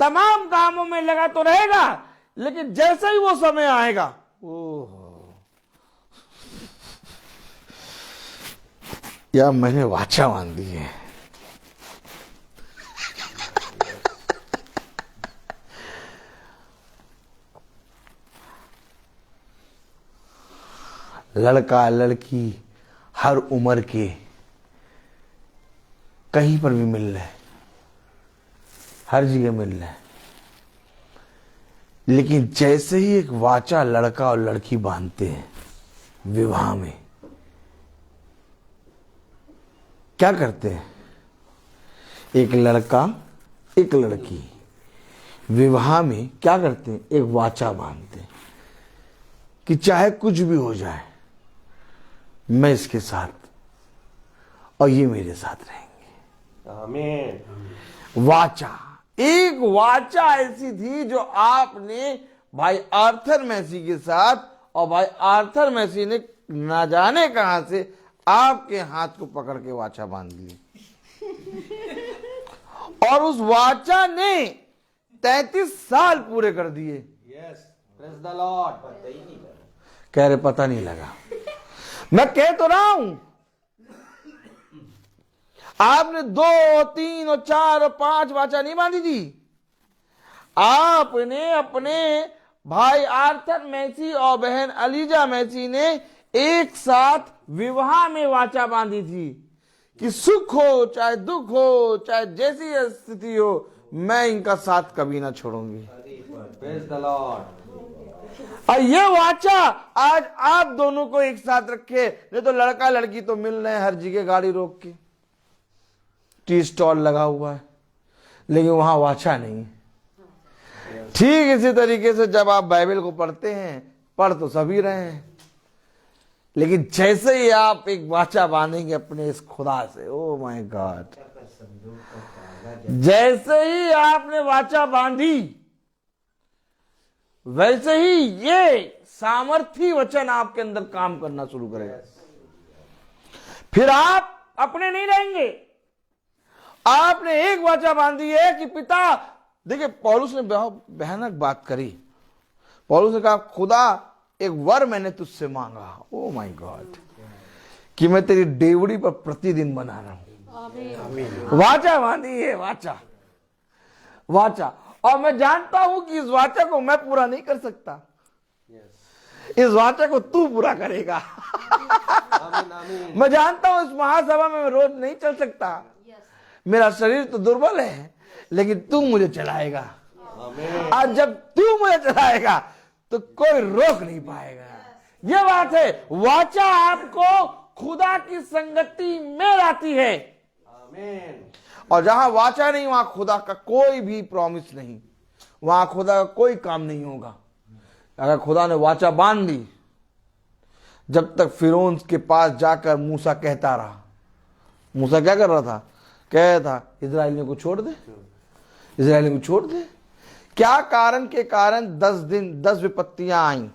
Speaker 3: तमाम कामों में लगा तो रहेगा, लेकिन जैसे ही वो समय आएगा, या मैंने वाचा बांध दी है, लड़का लड़की हर उम्र के कहीं पर भी मिल रहे, हर जगह मिल रहे, लेकिन जैसे ही एक वाचा लड़का और लड़की बांधते हैं विवाह में, क्या करते हैं, एक लड़का एक लड़की विवाह में क्या करते हैं, एक वाचा बांधते हैं कि चाहे कुछ भी हो जाए मैं इसके साथ और ये मेरे साथ रहेंगे।
Speaker 1: आमीन।
Speaker 3: वाचा, एक वाचा ऐसी थी जो आपने भाई आर्थर मैसी के साथ, और भाई आर्थर मैसी ने ना जाने कहां से आपके हाथ को पकड़ के वाचा बांध ली, और उस वाचा ने 33 साल पूरे कर दिए।
Speaker 1: Yes, praise the Lord.
Speaker 3: कह रहे पता नहीं लगा। मैं कह तो रहा हूं, आपने 2, 3 और 4 और 5 वाचा नहीं बांधी थी। आपने अपने भाई आर्थर मैसी और बहन अलीजा मैसी ने एक साथ विवाह में वाचा बांधी थी कि सुख हो चाहे दुख हो, चाहे जैसी स्थिति हो, मैं इनका साथ कभी ना छोड़ूंगी।
Speaker 1: Praise the Lord.
Speaker 3: और ये वाचा आज आप दोनों को एक साथ रखे। नहीं तो लड़का लड़की तो मिल रहे हैं हर जगह गाड़ी रोक के, टी स्टॉल लगा हुआ है, लेकिन वहां वाचा नहीं। ठीक इसी तरीके से जब आप बाइबल को पढ़ते हैं, पढ़ तो सभी रहे हैं, लेकिन जैसे ही आप एक वाचा बांधेंगे अपने इस खुदा से, ओ माय गॉड, जैसे ही आपने वाचा बांधी वैसे ही ये सामर्थी वचन आपके अंदर काम करना शुरू करेगा। फिर आप अपने नहीं रहेंगे। आपने एक वाचा बांधी है कि पिता, देखिए पौलुस ने बहुत भयानक बात करी। पौलुस ने कहा खुदा एक वर मैंने तुझसे मांगा, ओ माय गॉड, कि मैं तेरी डेवड़ी पर प्रतिदिन बना रहा हूं। वाचा बांधी है, वाचा वाचा। और मैं जानता हूं कि इस वाचा को मैं पूरा नहीं कर सकता, इस वाचा को तू पूरा करेगा। मैं जानता हूं इस महासभा में मैं रोज नहीं चल सकता, मेरा शरीर तो दुर्बल है, लेकिन तू मुझे चलाएगा। आज जब तू मुझे चलाएगा तो कोई रोक नहीं पाएगा। ये बात है, वाचा आपको खुदा की संगति में लाती है।
Speaker 1: आमीन।
Speaker 3: और जहां वाचा नहीं वहां खुदा का कोई भी प्रॉमिस नहीं, वहां खुदा का कोई काम नहीं होगा। अगर खुदा ने वाचा बांध ली, जब तक फिरौन के पास जाकर मूसा कहता रहा, मूसा क्या कर रहा था, कह रहा था इजराइलियों को छोड़ दे, इजराइलियों को छोड़ दे। क्या कारण के कारण 10 दिन 10 विपत्तियां आई,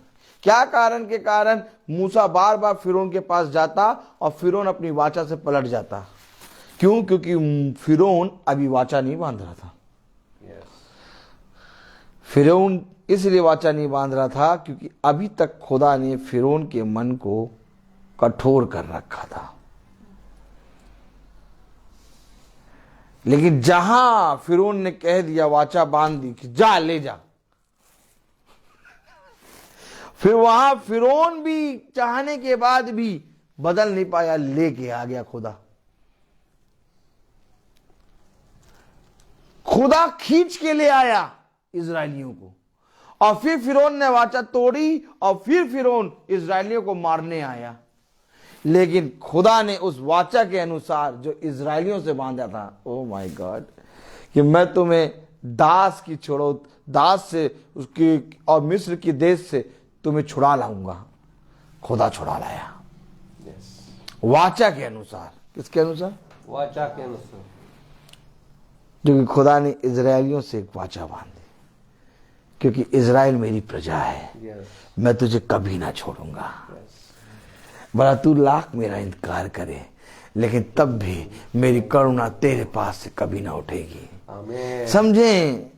Speaker 3: क्या कारण के कारण मूसा बार बार फिरौन के पास जाता और फिरौन अपनी वाचा से पलट जाता। क्यों? क्योंकि फिरौन अभी वाचा नहीं बांध रहा था। फिरौन इसलिए वाचा नहीं बांध रहा था क्योंकि अभी तक खुदा ने फिरौन के मन को कठोर कर रखा था। लेकिन जहां फिरौन ने कह दिया, वाचा बांध दी कि जा ले जा, फिर वहां फिरौन भी चाहने के बाद भी बदल नहीं पाया, लेके आ गया खुदा। खुदा खींच के ले आया इजरायलियों को, और फिर फिरौन ने वाचा तोड़ी, और फिर फिरौन इजरायलियों को मारने आया। लेकिन खुदा ने उस वाचा के अनुसार जो इजरायलियों से बांधा था, ओ माय गॉड, कि मैं तुम्हें दास की छोड़ो, दास से उसकी और मिस्र की देश से तुम्हें छुड़ा लाऊंगा, खुदा छुड़ा लाया। वाचा के अनुसार। किसके अनुसार?
Speaker 1: वाचा के अनुसार।
Speaker 3: जो कि खुदा ने इजरायलियों से एक वाचा बांधी, क्योंकि इजराइल मेरी प्रजा है, मैं तुझे कभी ना छोड़ूंगा। भला तू लाख मेरा इंतकार करे, लेकिन तब भी मेरी करुणा तेरे पास से कभी ना उठेगी।
Speaker 1: आमीन।
Speaker 3: समझें,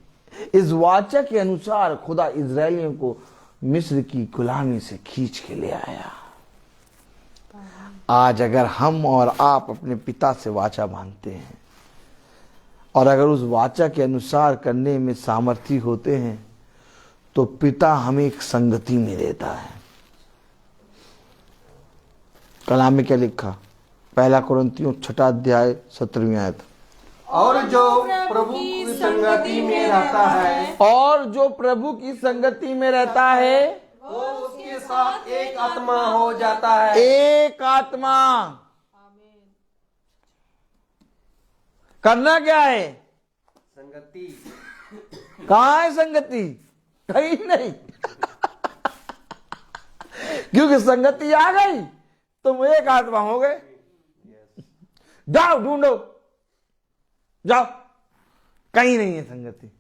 Speaker 3: इस वाचा के अनुसार खुदा इजरायलियों को मिस्र की गुलामी से खींच के ले आया। आज अगर हम और आप अपने पिता से वाचा बांधते हैं, और अगर उस वाचा के अनुसार करने में सामर्थी होते हैं, तो पिता हमें एक संगति में देता है। कलाम में क्या लिखा? 1 कुरिन्थियों 6 अध्याय 17वीं आयत।
Speaker 1: और जो प्रभु की संगति में रहता है,
Speaker 3: और जो प्रभु की संगति में रहता है,
Speaker 1: वो उसके साथ एक आत्मा हो जाता है।
Speaker 3: एक आत्मा। करना क्या है?
Speaker 1: संगति।
Speaker 3: कहां है संगति? कहीं नहीं। क्योंकि संगति आ गई, तुम एक आत्मा हो गए। जाओ ढूंढो, जाओ, कहीं नहीं है संगति।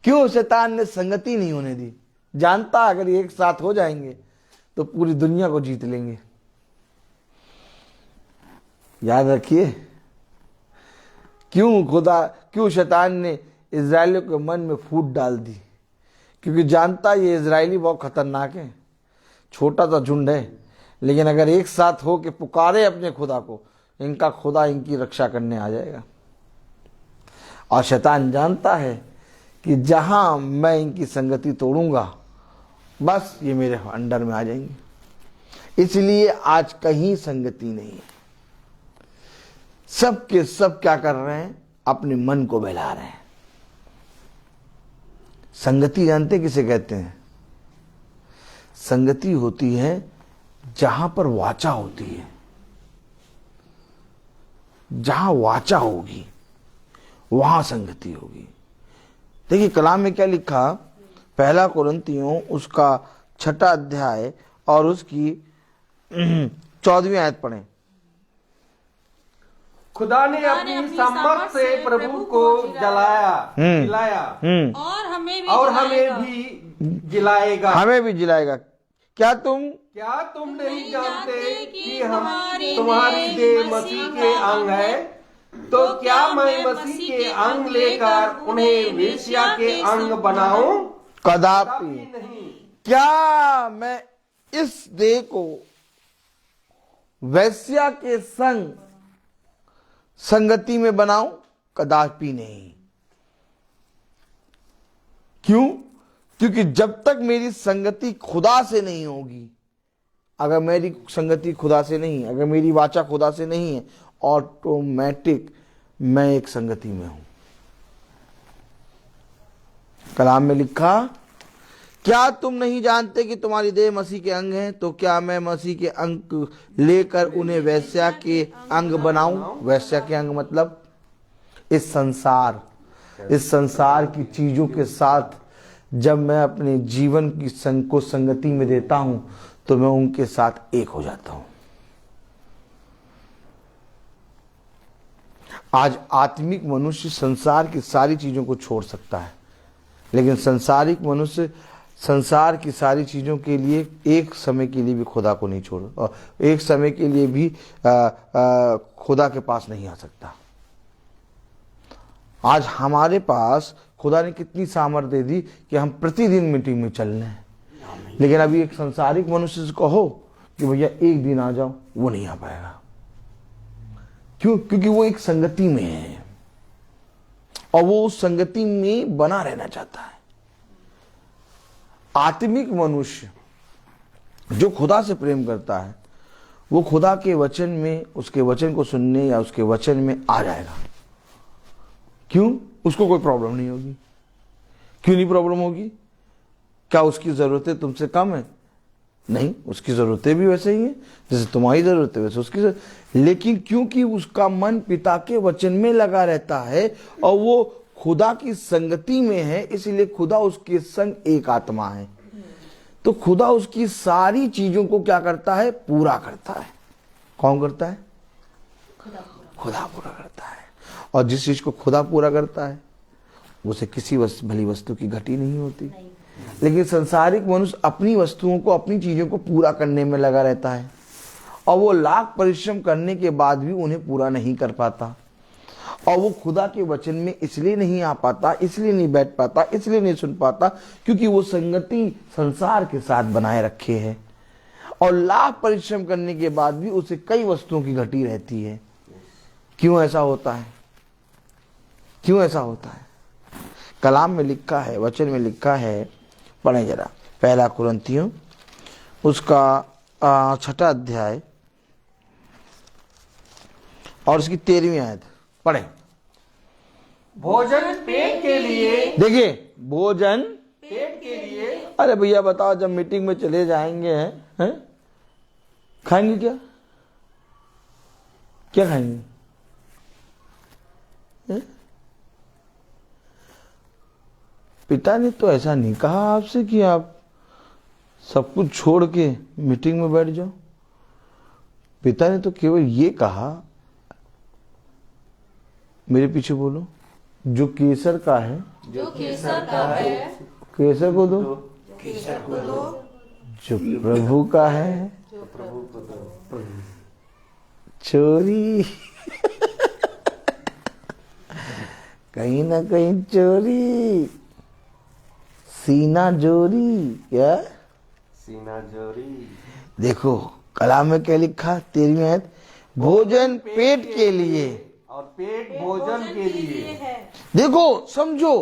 Speaker 3: क्यों? शैतान ने संगति नहीं होने दी। जानता अगर एक साथ हो जाएंगे तो पूरी दुनिया को जीत लेंगे। याद रखिए, क्यों शैतान ने इजरायलियों के मन में फूट डाल दी? क्योंकि जानता ये इजरायली बहुत खतरनाक है, छोटा सा झुंड है, लेकिन अगर एक साथ हो के पुकारे अपने खुदा को, इनका खुदा इनकी रक्षा करने आ जाएगा। और शैतान जानता है कि जहां मैं इनकी संगति तोड़ूंगा, बस ये मेरे अंडर में आ जाएंगे। इसलिए आज कहीं संगति नहीं है। सब के सब क्या कर रहे हैं? अपने मन को बहला रहे हैं। संगति जानते किसे कहते हैं? संगति होती है जहां पर वाचा होती है। जहां वाचा होगी वहां संगति होगी। देखिए कलाम में क्या लिखा, 1 कुरिन्थियों उसका 6 अध्याय और उसकी 14वीं आयत पढ़ें।
Speaker 1: खुदा ने अपनी सामर्थ से प्रभु को जिलाया और हमें भी जिलाएगा।
Speaker 3: हमें भी जिलाएगा। क्या तुम
Speaker 1: नहीं जानते कि हम तुम्हारी देह मसीह के अंग है? तो क्या मैं मसीह के अंग लेकर उन्हें वेश्या के अंग बनाऊं?
Speaker 3: कदापि
Speaker 1: नहीं।
Speaker 3: क्या मैं इस देह को वेश्या के संग संगति में बनाऊं? कदापि नहीं। क्यों? क्योंकि जब तक मेरी संगति खुदा से नहीं होगी, अगर मेरी संगति खुदा से नहीं, अगर मेरी वाचा खुदा से नहीं है, ऑटोमेटिक मैं एक संगति में हूं। कलाम में लिखा, क्या तुम नहीं जानते कि तुम्हारी देह मसीह के अंग है? तो क्या मैं मसीह के अंग लेकर उन्हें वेश्या के अंग बनाऊं? वेश्या के अंग मतलब इस संसार की चीजों के साथ जब मैं अपने जीवन की को संगति में देता हूं तो मैं उनके साथ एक हो जाता हूं। आज आत्मिक मनुष्य संसार की सारी चीजों को छोड़ सकता है, लेकिन संसारिक मनुष्य संसार की सारी चीजों के लिए एक समय के लिए भी खुदा को नहीं छोड़, और एक समय के लिए भी खुदा के पास नहीं आ सकता। आज हमारे पास खुदा ने कितनी सामर्थ दे दी कि हम प्रतिदिन मीटिंग में चल रहे हैं, लेकिन अभी एक संसारिक मनुष्य से कहो कि भैया एक दिन आ जाओ, वो नहीं आ पाएगा। क्यों? क्योंकि वो एक संगति में है और वो उस संगति में बना रहना चाहता है। आत्मिक मनुष्य जो खुदा से प्रेम करता है, वो खुदा के वचन में, उसके वचन को सुनने या उसके वचन में आ जाएगा। क्यों? उसको कोई प्रॉब्लम नहीं होगी। क्यों नहीं प्रॉब्लम होगी? क्या उसकी जरूरतें तुमसे कम है? नहीं, उसकी जरूरतें भी वैसे ही हैं जैसे तुम्हारी जरूरत है, वैसे उसकी जरूरत। लेकिन क्योंकि उसका मन पिता के वचन में लगा रहता है और वो खुदा की संगति में है, इसलिए खुदा उसके संग एक आत्मा है। तो खुदा उसकी सारी चीजों को क्या करता है? पूरा करता है। कौन करता है? खुदा पूरा करता है। और जिस चीज को खुदा पूरा करता है उसे किसी भली वस्तु की घटी नहीं होती। लेकिन संसारिक मनुष्य अपनी वस्तुओं को, अपनी चीजों को पूरा करने में लगा रहता है और वो लाख परिश्रम करने के बाद भी उन्हें पूरा नहीं कर पाता। और वो खुदा के वचन में इसलिए नहीं आ पाता, इसलिए नहीं बैठ पाता, इसलिए नहीं सुन पाता क्योंकि वो संगति संसार के साथ बनाए रखे है और लाख परिश्रम करने के बाद भी उसे कई वस्तुओं की घटी रहती है। क्यों ऐसा होता है? क्यों ऐसा होता है? कलाम में लिखा है, वचन में लिखा है, पढ़ें जरा, 1 कुरिन्थियों उसका 6 अध्याय और उसकी 13वीं आयत पढ़ें।
Speaker 1: भोजन पेट के लिए,
Speaker 3: देखिए भोजन
Speaker 1: पेट के लिए।
Speaker 3: अरे भैया बताओ, जब मीटिंग में चले जाएंगे हैं खाएंगे क्या? क्या खाएंगे? हैं? पिता ने तो ऐसा नहीं कहा आपसे कि आप सब कुछ छोड़ के मीटिंग में बैठ जाओ। पिता ने तो केवल ये कहा, मेरे पीछे बोलो, जो केसर का है
Speaker 2: जो केसर का है
Speaker 3: केसर को दो,
Speaker 2: केसर को दो,
Speaker 3: जो प्रभु का है
Speaker 2: जो प्रभु को दो।
Speaker 3: चोरी कहीं ना कहीं चोरी, सीना जोरी। क्या
Speaker 1: सीना जोरी।
Speaker 3: देखो कलाम में क्या लिखा, 13वीं आयत, भोजन पेट के लिए
Speaker 1: और पेट भोजन के लिए।
Speaker 2: है।
Speaker 3: देखो समझो,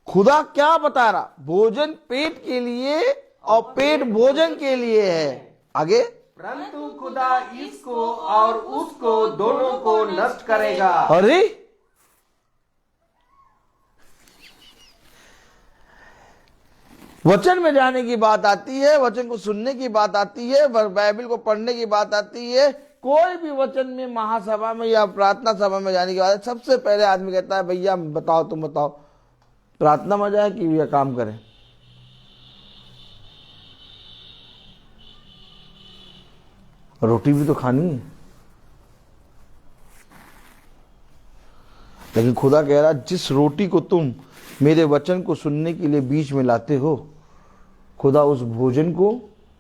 Speaker 3: खुदा क्या बता रहा, भोजन पेट के लिए और पेट भोजन के लिए है। आगे,
Speaker 1: परंतु खुदा इसको और उसको दोनों को नष्ट करेगा।
Speaker 3: अरे वचन में जाने की बात आती है, वचन को सुनने की बात आती है, बाइबल को पढ़ने की बात आती है, कोई भी वचन में महासभा में या प्रार्थना सभा में जाने की बात है, सबसे पहले आदमी कहता है भैया बताओ, तुम बताओ प्रार्थना में जाए कि भैया काम करें। रोटी भी तो खानी है। लेकिन खुदा कह रहा, जिस रोटी को तुम मेरे वचन को सुनने के लिए बीच में लाते हो, खुदा उस भोजन को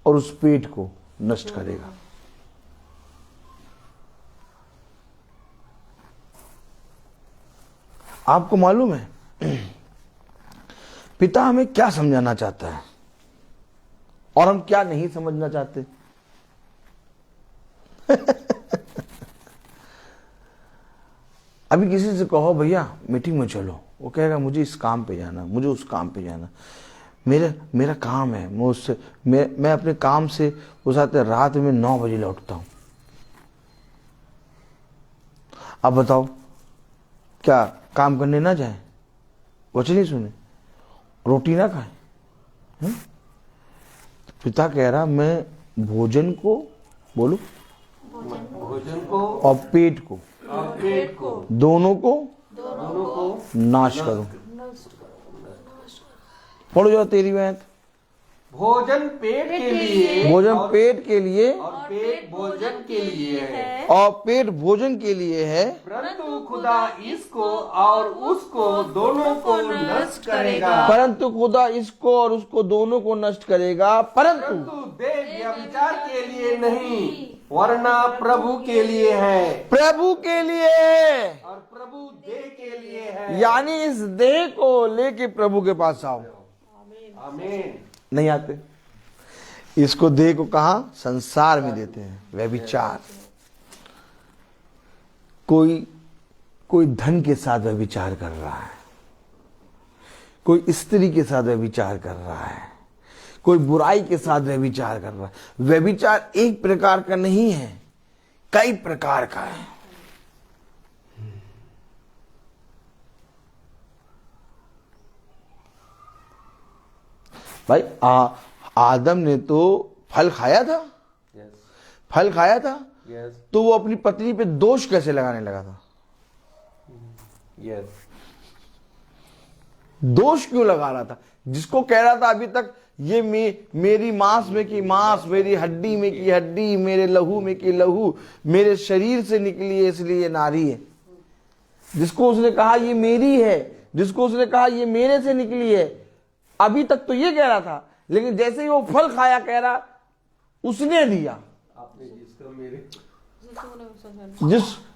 Speaker 3: और उस पेट को नष्ट करेगा। आपको मालूम है पिता हमें क्या समझाना चाहता है और हम क्या नहीं समझना चाहते। अभी किसी से कहो भैया मीटिंग में चलो, वो कहेगा मुझे इस काम पे जाना, मुझे उस काम पे जाना, मेरा काम है, मैं अपने काम से उस आते रात में 9 बजे लौटता हूं। अब बताओ, क्या काम करने ना जाए, वचन नहीं सुने, रोटी ना खाए? पिता कह रहा मैं भोजन को, बोलो,
Speaker 1: भोजन को
Speaker 3: और पेट को, दोनों को नाश करो। पढ़ो जाओ 13वीं आयत।
Speaker 1: भोजन पेट के लिए,
Speaker 3: भोजन पेट के लिए
Speaker 1: और पेट भोजन के लिए है,
Speaker 3: और पेट भोजन के लिए है,
Speaker 1: परंतु खुदा इसको और उसको दोनों को नष्ट करेगा।
Speaker 3: परंतु खुदा इसको और उसको दोनों को नष्ट करेगा, परंतु
Speaker 1: परंतु देह व्यभिचार के लिए नहीं, वरना प्रभु के लिए है,
Speaker 3: प्रभु के लिए।
Speaker 1: और प्रभु देह के लिए है।
Speaker 3: यानी इस देह को लेके प्रभु के पास आओ।
Speaker 1: आमीन।
Speaker 3: नहीं आते, इसको देह को कहा संसार में देते हैं, व्यभिचार। कोई धन के साथ व्यभिचार कर रहा है, कोई स्त्री के साथ व्यभिचार कर रहा है, कोई बुराई के साथ व्यभिचार कर रहा है। व्यभिचार एक प्रकार का नहीं है, कई प्रकार का है। भाई आदम ने तो फल खाया था, फल खाया था, तो वो अपनी पत्नी पे दोष कैसे लगाने लगा था? दोष क्यों लगा रहा था? जिसको कह रहा था अभी तक ये मेरी मांस में की मांस, मेरी हड्डी में की हड्डी, मेरे लहू में की लहू, मेरे शरीर से निकली है इसलिए ये नारी है। जिसको उसने कहा ये मेरी है, जिसको उसने कहा ये मेरे से निकली है, अभी तक तो ये कह रहा था, लेकिन जैसे ही वो फल खाया कह रहा उसने दिया,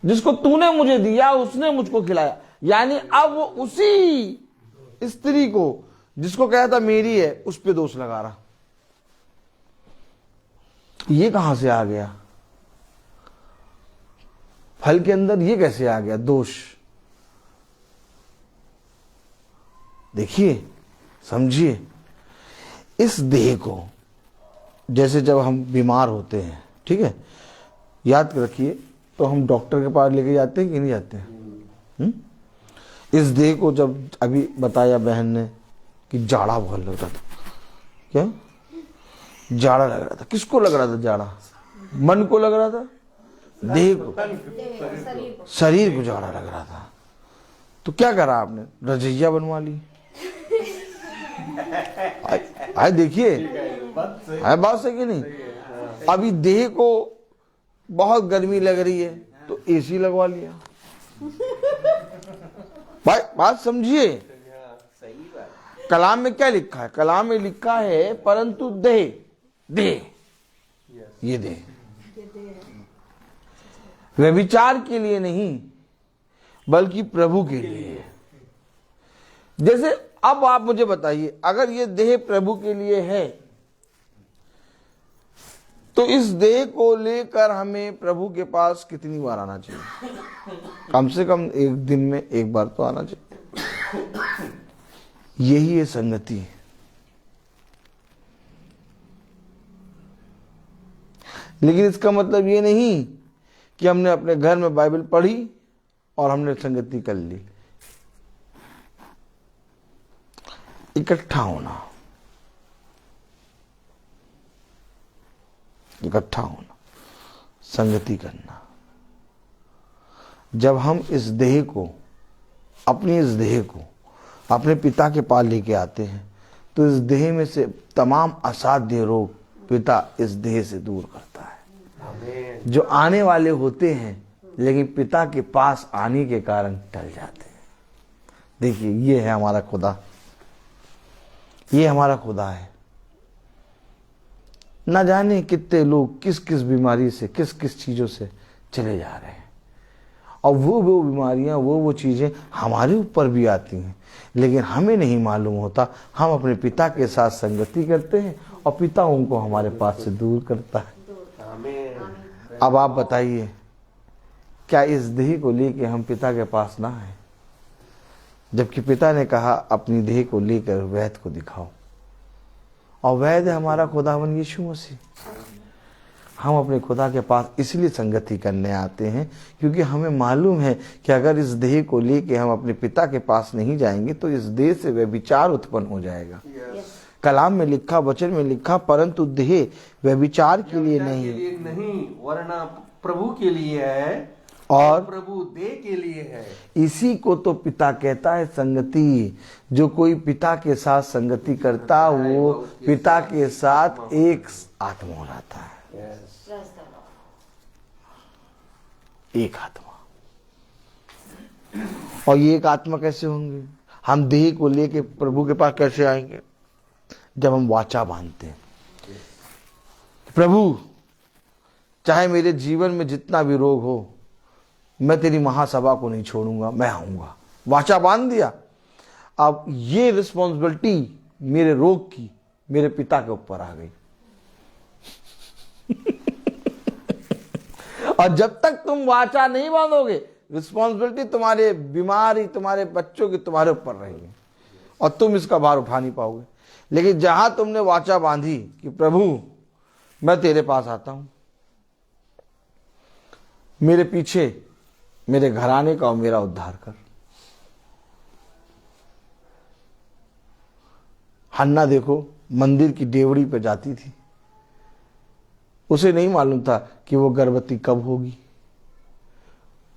Speaker 3: जिसको तूने मुझे दिया उसने मुझको खिलाया। यानी अब वो उसी स्त्री को जिसको कहा था मेरी है उस पे दोष लगा रहा। ये कहां से आ गया? फल के अंदर ये कैसे आ गया दोष? देखिए, समझिए, इस देह को, जैसे जब हम बीमार होते हैं, ठीक है, याद रखिए, तो हम डॉक्टर के पास लेके जाते हैं कि नहीं जाते हैं? इस देह को जब अभी बताया बहन ने कि जाड़ा बहुत लग रहा था, क्या जाड़ा लग रहा था? किसको लग रहा था जाड़ा? मन को लग रहा था, देह को, शरीर को जाड़ा लग रहा था। तो क्या करा आपने? रजैया बनवा ली। आए देखिए, है बात सही कि नहीं? अभी देह को बहुत गर्मी लग रही है तो एसी लगवा लिया। भाई बात समझिए, कलाम में क्या लिखा है? कलाम में लिखा है परंतु देह, देह, ये देह व्यभिचार के लिए नहीं बल्कि प्रभु के लिए है। जैसे अब आप मुझे बताइए, अगर ये देह प्रभु के लिए है तो इस देह को लेकर हमें प्रभु के पास कितनी बार आना चाहिए? कम से कम एक दिन में एक बार तो आना चाहिए। यही है संगति। लेकिन इसका मतलब ये नहीं कि हमने अपने घर में बाइबल पढ़ी और हमने संगति कर ली। इकट्ठा होना, इकट्ठा होना, संगति करना। जब हम इस देह को, अपनी इस देह को अपने पिता के पास लेके आते हैं तो इस देह में से तमाम असाध्य रोग पिता इस देह से दूर करता है। जो आने वाले होते हैं लेकिन पिता के पास आने के कारण टल जाते हैं। देखिए, ये है हमारा खुदा, ये हमारा खुदा है। ना जाने कितने लोग किस किस बीमारी से, किस किस चीजों से चले जा रहे हैं, और वो बीमारियां, वो चीजें हमारे ऊपर भी आती हैं, लेकिन हमें नहीं मालूम होता। हम अपने पिता के साथ संगति करते हैं और पिता उनको हमारे पास से दूर करता है। अब आप बताइए, क्या इस देह को लेके हम पिता के पास ना आए? जबकि पिता ने कहा अपनी देह को लेकर वैद्य को दिखाओ, और वैद्य हमारा खुदावन यीशु मसीह। हम अपने खुदा के पास इसलिए संगति करने आते हैं क्योंकि हमें मालूम है कि अगर इस देह को लेके हम अपने पिता के पास नहीं जाएंगे तो इस देह से व्यभिचार उत्पन्न हो जाएगा। कलाम में लिखा, वचन में लिखा, परंतु देह व्यभिचार के लिए नहीं
Speaker 1: वरना प्रभु के लिए है
Speaker 3: और
Speaker 1: प्रभु देह के लिए है।
Speaker 3: इसी को तो पिता कहता है संगति। जो कोई पिता के साथ संगति करता वो पिता के साथ एक आत्मा हो जाता है। एक आत्मा। और ये एक आत्मा कैसे होंगे? हम देह को लेके प्रभु के पास कैसे आएंगे? जब हम वाचा बांधते हैं, प्रभु चाहे मेरे जीवन में जितना भी रोग हो, मैं तेरी महासभा को नहीं छोड़ूंगा, मैं आऊंगा। वाचा बांध दिया। अब ये रिस्पॉन्सिबिलिटी मेरे रोग की मेरे पिता के ऊपर आ गई। और जब तक तुम वाचा नहीं बांधोगे, रिस्पॉन्सिबिलिटी तुम्हारे बीमारी, तुम्हारे बच्चों की तुम्हारे ऊपर रहेगी और तुम इसका भार उठा नहीं पाओगे। लेकिन जहां तुमने वाचा बांधी कि प्रभु मैं तेरे पास आता हूं, मेरे पीछे मेरे घराने का और मेरा उद्धार कर। हन्ना देखो, मंदिर की डेवड़ी पे जाती थी। उसे नहीं मालूम था कि वो गर्भवती कब होगी।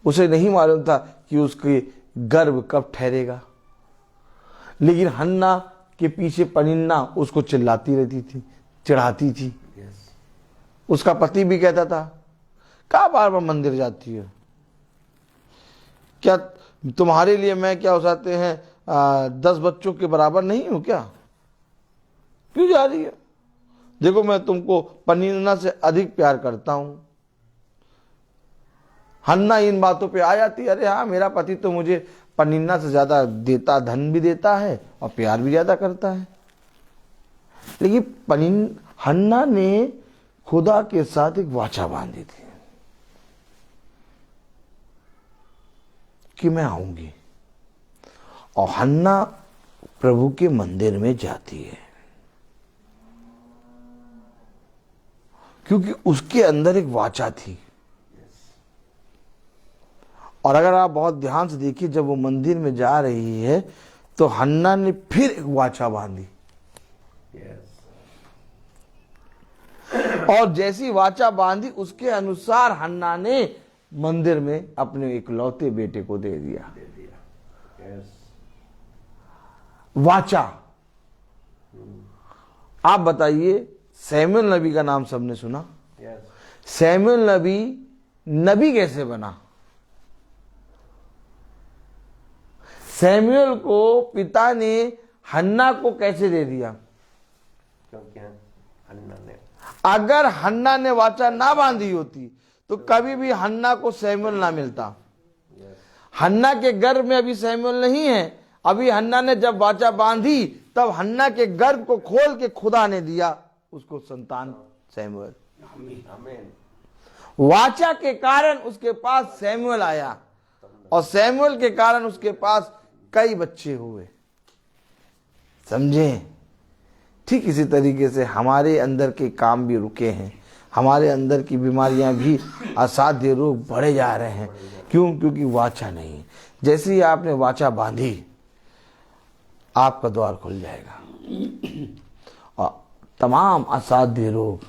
Speaker 3: उसे नहीं मालूम था कि उसके गर्भ कब ठहरेगा। लेकिन हन्ना के पीछे पनिन्ना उसको चिल्लाती रहती थी, चिढ़ाती थी। उसका पति भी कहता था, क्या बार बार मंदिर जाती है? क्या तुम्हारे लिए मैं क्या हो जाते हैं 10 बच्चों के बराबर नहीं हूं क्या? क्यों जा रही है? देखो मैं तुमको पनिन्ना से अधिक प्यार करता हूं। हन्ना इन बातों पे आ जाती, अरे हाँ मेरा पति तो मुझे पनिन्ना से ज्यादा देता, धन भी देता है और प्यार भी ज्यादा करता है। लेकिन हन्ना ने खुदा के साथ एक वाचा बांधी थी कि मैं आऊंगी। और हन्ना प्रभु के मंदिर में जाती है क्योंकि उसके अंदर एक वाचा थी। और अगर आप बहुत ध्यान से देखिए, जब वो मंदिर में जा रही है तो हन्ना ने फिर एक वाचा बांधी। और जैसी वाचा बांधी उसके अनुसार हन्ना ने मंदिर में अपने इकलौते बेटे को दे दिया। वाचा। आप बताइए, सैमुएल नबी का नाम सबने सुना। सैमुअल नबी कैसे बना? सैमुअल को पिता ने हन्ना को कैसे दे दिया?
Speaker 1: क्योंकि हन्ना ने,
Speaker 3: अगर हन्ना ने वाचा ना बांधी होती तो कभी भी हन्ना को सैमुअल ना मिलता। हन्ना के गर्भ में अभी सैमुअल नहीं है, अभी हन्ना ने जब वाचा बांधी तब हन्ना के गर्भ को खोल के खुदा ने दिया उसको संतान सैमुअल।
Speaker 1: आमीन।
Speaker 3: वाचा के कारण उसके पास सैमुअल आया और सैमुअल के कारण उसके पास कई बच्चे हुए। समझे? ठीक इसी तरीके से हमारे अंदर के काम भी रुके हैं, हमारे अंदर की बीमारियां भी, असाध्य रोग बढ़े जा रहे हैं। क्यों? क्योंकि वाचा नहीं है। जैसे ही आपने वाचा बांधी आपका द्वार खुल जाएगा और तमाम असाध्य रोग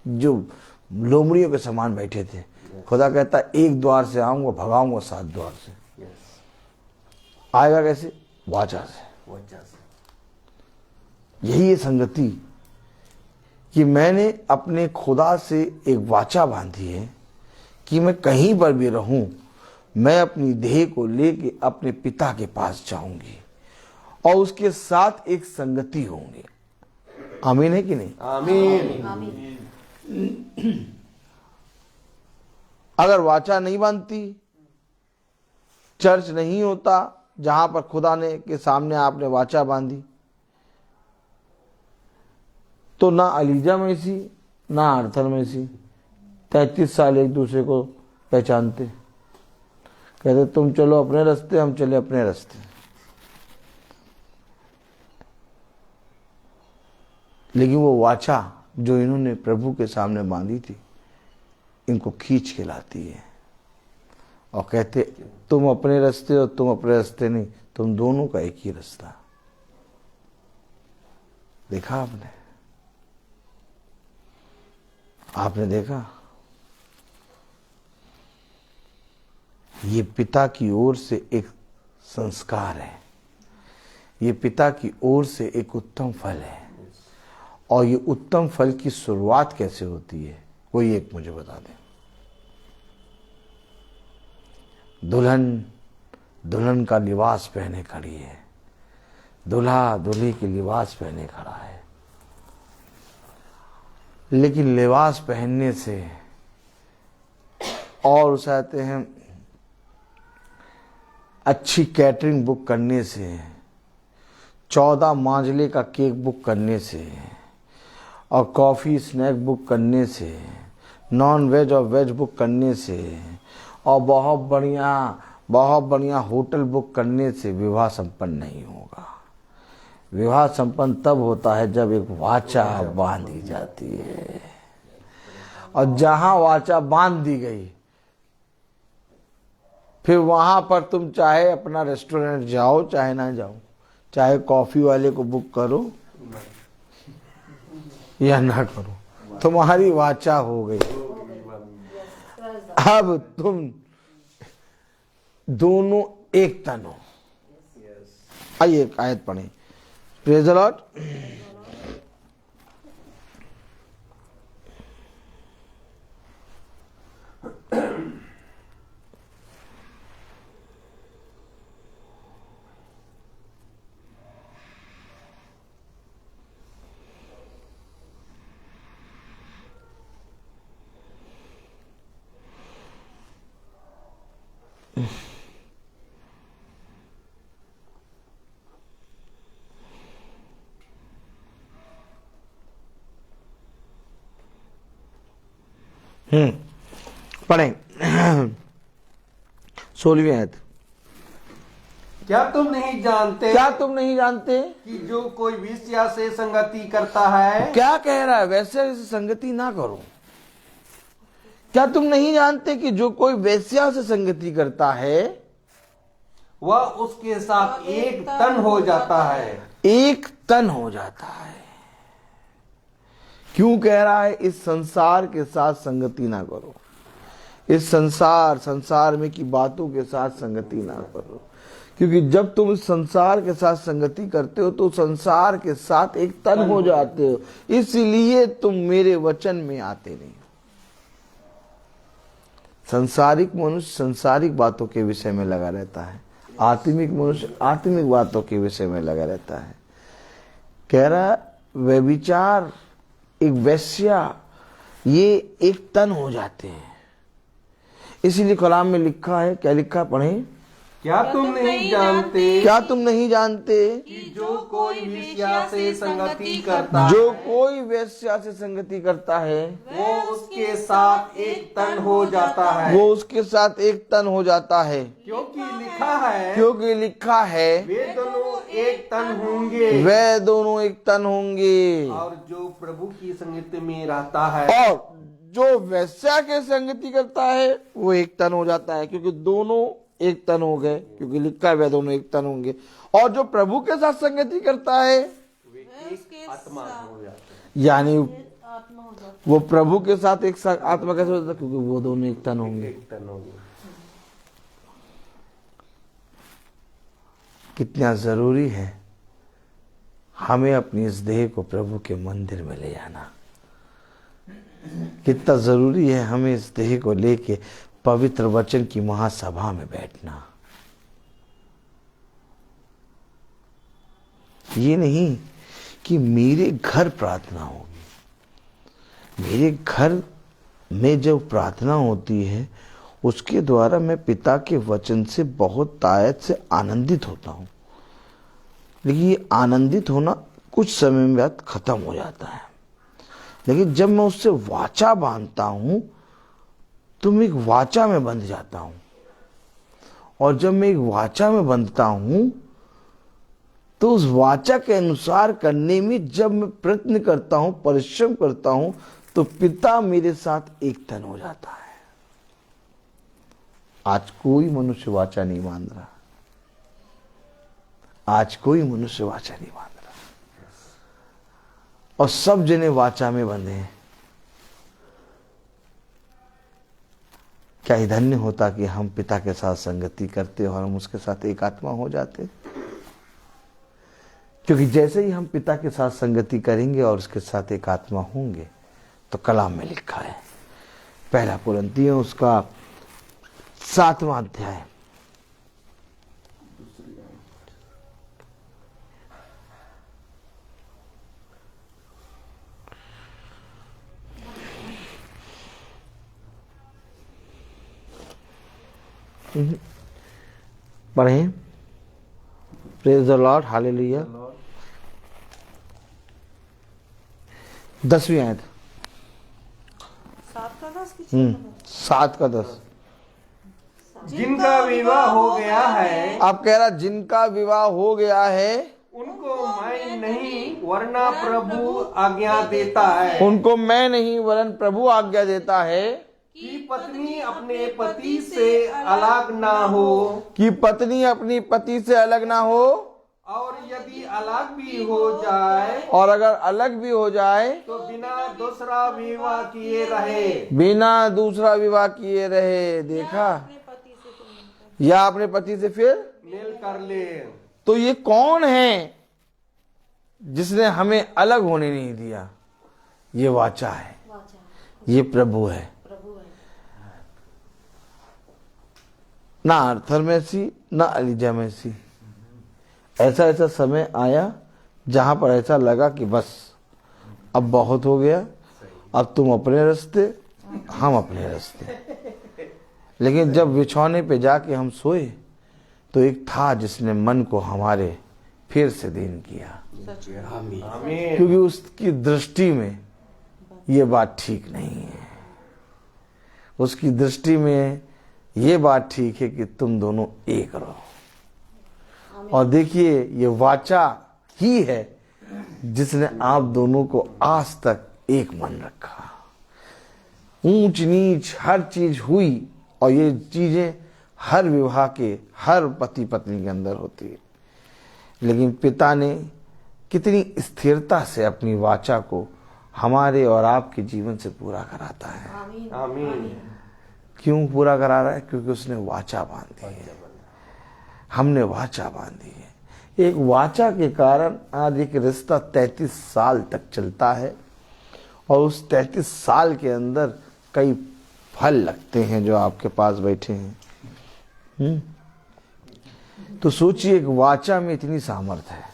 Speaker 3: जो लोमड़ियों के समान बैठे थे, खुदा कहता एक द्वार से आऊंगा, भगाऊंगा 7 द्वार से। आएगा कैसे? वाचा से।
Speaker 1: वजह से
Speaker 3: यही है संगति कि मैंने अपने खुदा से एक वाचा बांधी है कि मैं कहीं पर भी रहूं, मैं अपनी देह को लेके अपने पिता के पास जाऊंगी और उसके साथ एक संगति होंगी। आमीन है कि नहीं?
Speaker 1: आमीन।
Speaker 3: अगर वाचा नहीं बांधती, चर्च नहीं होता जहां पर खुदा ने के सामने आपने वाचा बांधी, तो ना अलीजा में सी ना आर्थर में सी 33 साल एक दूसरे को पहचानते, कहते तुम चलो अपने रास्ते, हम चले अपने रास्ते। लेकिन वो वाचा जो इन्होंने प्रभु के सामने बांधी थी, इनको खींच के लाती है और कहते तुम अपने रास्ते और तुम अपने रास्ते नहीं, तुम दोनों का एक ही रास्ता। देखा आपने देखा? ये पिता की ओर से एक संस्कार है, ये पिता की ओर से एक उत्तम फल है। और ये उत्तम फल की शुरुआत कैसे होती है, कोई एक मुझे बता दे। दुल्हन का लिबास पहने खड़ी है, दूल्हा दूल्हे की लिबास पहने खड़ा है। लेकिन लिबास पहनने से और उसे आते हैं अच्छी कैटरिंग बुक करने से, 14 मांझले का केक बुक करने से और कॉफ़ी स्नैक बुक करने से, नॉन वेज और वेज बुक करने से और बहुत बढ़िया होटल बुक करने से विवाह संपन्न नहीं होगा। विवाह संपन्न तब होता है जब एक वाचा बांधी जाती है। और जहां वाचा बांध दी गई, फिर वहां पर तुम चाहे अपना रेस्टोरेंट जाओ चाहे ना जाओ, चाहे कॉफी वाले को बुक करो या ना करो, तुम्हारी वाचा हो गई। अब तुम दोनों एक तन हो। आइए एक आयत पढ़ें। Praise the Lord. पढ़ें 16वीं आयत।
Speaker 1: क्या तुम नहीं जानते कि जो कोई वेश्या से संगति करता है?
Speaker 3: क्या कह रहा है? वैसे संगति ना करो। क्या तुम नहीं जानते कि जो कोई वेश्या से संगति करता है
Speaker 1: वह उसके साथ एक तन हो जाता है।
Speaker 3: एक तन हो जाता है। क्यों कह रहा है? इस संसार के साथ संगति ना करो। इस संसार में की बातों के साथ संगति ना करो, क्योंकि जब तुम इस संसार के साथ संगति करते हो तो संसार के साथ एक तन हो जाते हो। इसलिए तुम मेरे वचन में आते नहीं। संसारिक मनुष्य संसारिक बातों के विषय में लगा रहता है, आत्मिक मनुष्य आत्मिक बातों के विषय में लगा रहता है। कह रहा व्यभिचार, एक वेश्या, ये एक तन हो जाते हैं। इसीलिए कलाम में लिखा है, क्या लिखा है, पढ़ें।
Speaker 1: क्या तुम नहीं जानते
Speaker 3: क्या तुम नहीं जानते
Speaker 1: कि जो कोई वेश्या से संगति करता है,
Speaker 3: जो कोई वेश्या से संगति करता है
Speaker 1: वो उसके साथ एक तन हो जाता है।
Speaker 3: वो उसके साथ एक तन हो जाता है,
Speaker 1: क्योंकि लिखा है
Speaker 3: क्योंकि लिखा है
Speaker 1: वे दोनों एक तन होंगे।
Speaker 3: वे दोनों एक तन होंगे।
Speaker 1: और जो प्रभु की संगति में रहता है
Speaker 3: और जो वेश्या के संगति करता है वो एक तन हो जाता है, क्योंकि दोनों एक तन हो गए, क्योंकि लिखा है वे दोनों एक तन होंगे। और जो प्रभु के साथ संगति करता है
Speaker 1: वे एक आत्मा हो जाते हैं।
Speaker 3: यानी वो प्रभु के साथ एक साथ आत्मा कैसे होता है, क्योंकि वो दोनों एक तन होंगे।
Speaker 1: एक तन होंगे।
Speaker 3: कितना जरूरी है हमें अपनी इस देह को प्रभु के मंदिर में ले जाना। कितना जरूरी है हमें इस देह को लेके पवित्र वचन की महासभा में बैठना। ये नहीं कि मेरे घर प्रार्थना होगी। मेरे घर में जो प्रार्थना होती है उसके द्वारा मैं पिता के वचन से बहुत तायत से आनंदित होता हूं, लेकिन ये आनंदित होना कुछ समय बाद खत्म हो जाता है। लेकिन जब मैं उससे वाचा बांधता हूं तो मैं एक वाचा में बंध जाता हूं, और जब मैं एक वाचा में बंधता हूं तो उस वाचा के अनुसार करने में जब मैं प्रयत्न करता हूं, परिश्रम करता हूं, तो पिता मेरे साथ एक तन हो जाता है। आज कोई मनुष्य वाचा नहीं मान रहा, आज कोई मनुष्य वाचा नहीं मान रहा, और सब जने वाचा में बंधे हैं। क्या ही धन्य होता कि हम पिता के साथ संगति करते और हम उसके साथ एक आत्मा हो जाते। क्योंकि जैसे ही हम पिता के साथ संगति करेंगे और उसके साथ एक आत्मा होंगे, तो कलाम में लिखा है, पहला कुरिन्थियों उसका 7वां अध्याय, पढ़ें। Praise the Lord, hallelujah. 10वीं आयत, 7 का 10।
Speaker 1: जिनका विवाह हो गया है,
Speaker 3: आप कह रहा जिनका विवाह हो गया है
Speaker 1: उनको मैं नहीं वरना प्रभु आज्ञा देता है
Speaker 3: उनको मैं नहीं वरन प्रभु आज्ञा देता है
Speaker 1: कि पत्नी अपने पति से अलग ना हो,
Speaker 3: कि पत्नी अपनी पति से अलग ना हो,
Speaker 1: और यदि अलग भी हो जाए
Speaker 3: और अगर अलग भी हो जाए
Speaker 1: तो बिना दूसरा विवाह किए रहे।
Speaker 3: बिना दूसरा विवाह किए रहे। देखा, या अपने पति से फिर
Speaker 1: मेल कर ले।
Speaker 3: तो ये कौन है जिसने हमें अलग होने नहीं दिया? ये वाचा है, ये प्रभु है। ना आर्थर मैसी ना एलिजा मैसी। ऐसा ऐसा समय आया जहां पर ऐसा लगा कि बस अब बहुत हो गया, अब तुम अपने रास्ते हम अपने रास्ते। लेकिन जब बिछौने पे जाके हम सोए तो एक था जिसने मन को हमारे फिर से दीन किया,
Speaker 1: आमीन।
Speaker 3: क्योंकि उसकी दृष्टि में ये बात ठीक नहीं है। उसकी दृष्टि में ये बात ठीक है कि तुम दोनों एक रहो। और देखिए, ये वाचा ही है जिसने आप दोनों को आज तक एक मन रखा। ऊंच नीच हर चीज हुई, और ये चीजें हर विवाह के हर पति पत्नी के अंदर होती है, लेकिन पिता ने कितनी स्थिरता से अपनी वाचा को हमारे और आपके जीवन से पूरा कराता है।
Speaker 1: आमीन।
Speaker 3: क्यों पूरा करा रहा है? क्योंकि उसने वाचा बांधी है, हमने वाचा बांधी है। एक वाचा के कारण आज एक रिश्ता 33 साल तक चलता है, और उस 33 साल के अंदर कई फल लगते हैं जो आपके पास बैठे हैं। तो सोचिए एक वाचा में इतनी सामर्थ्य है।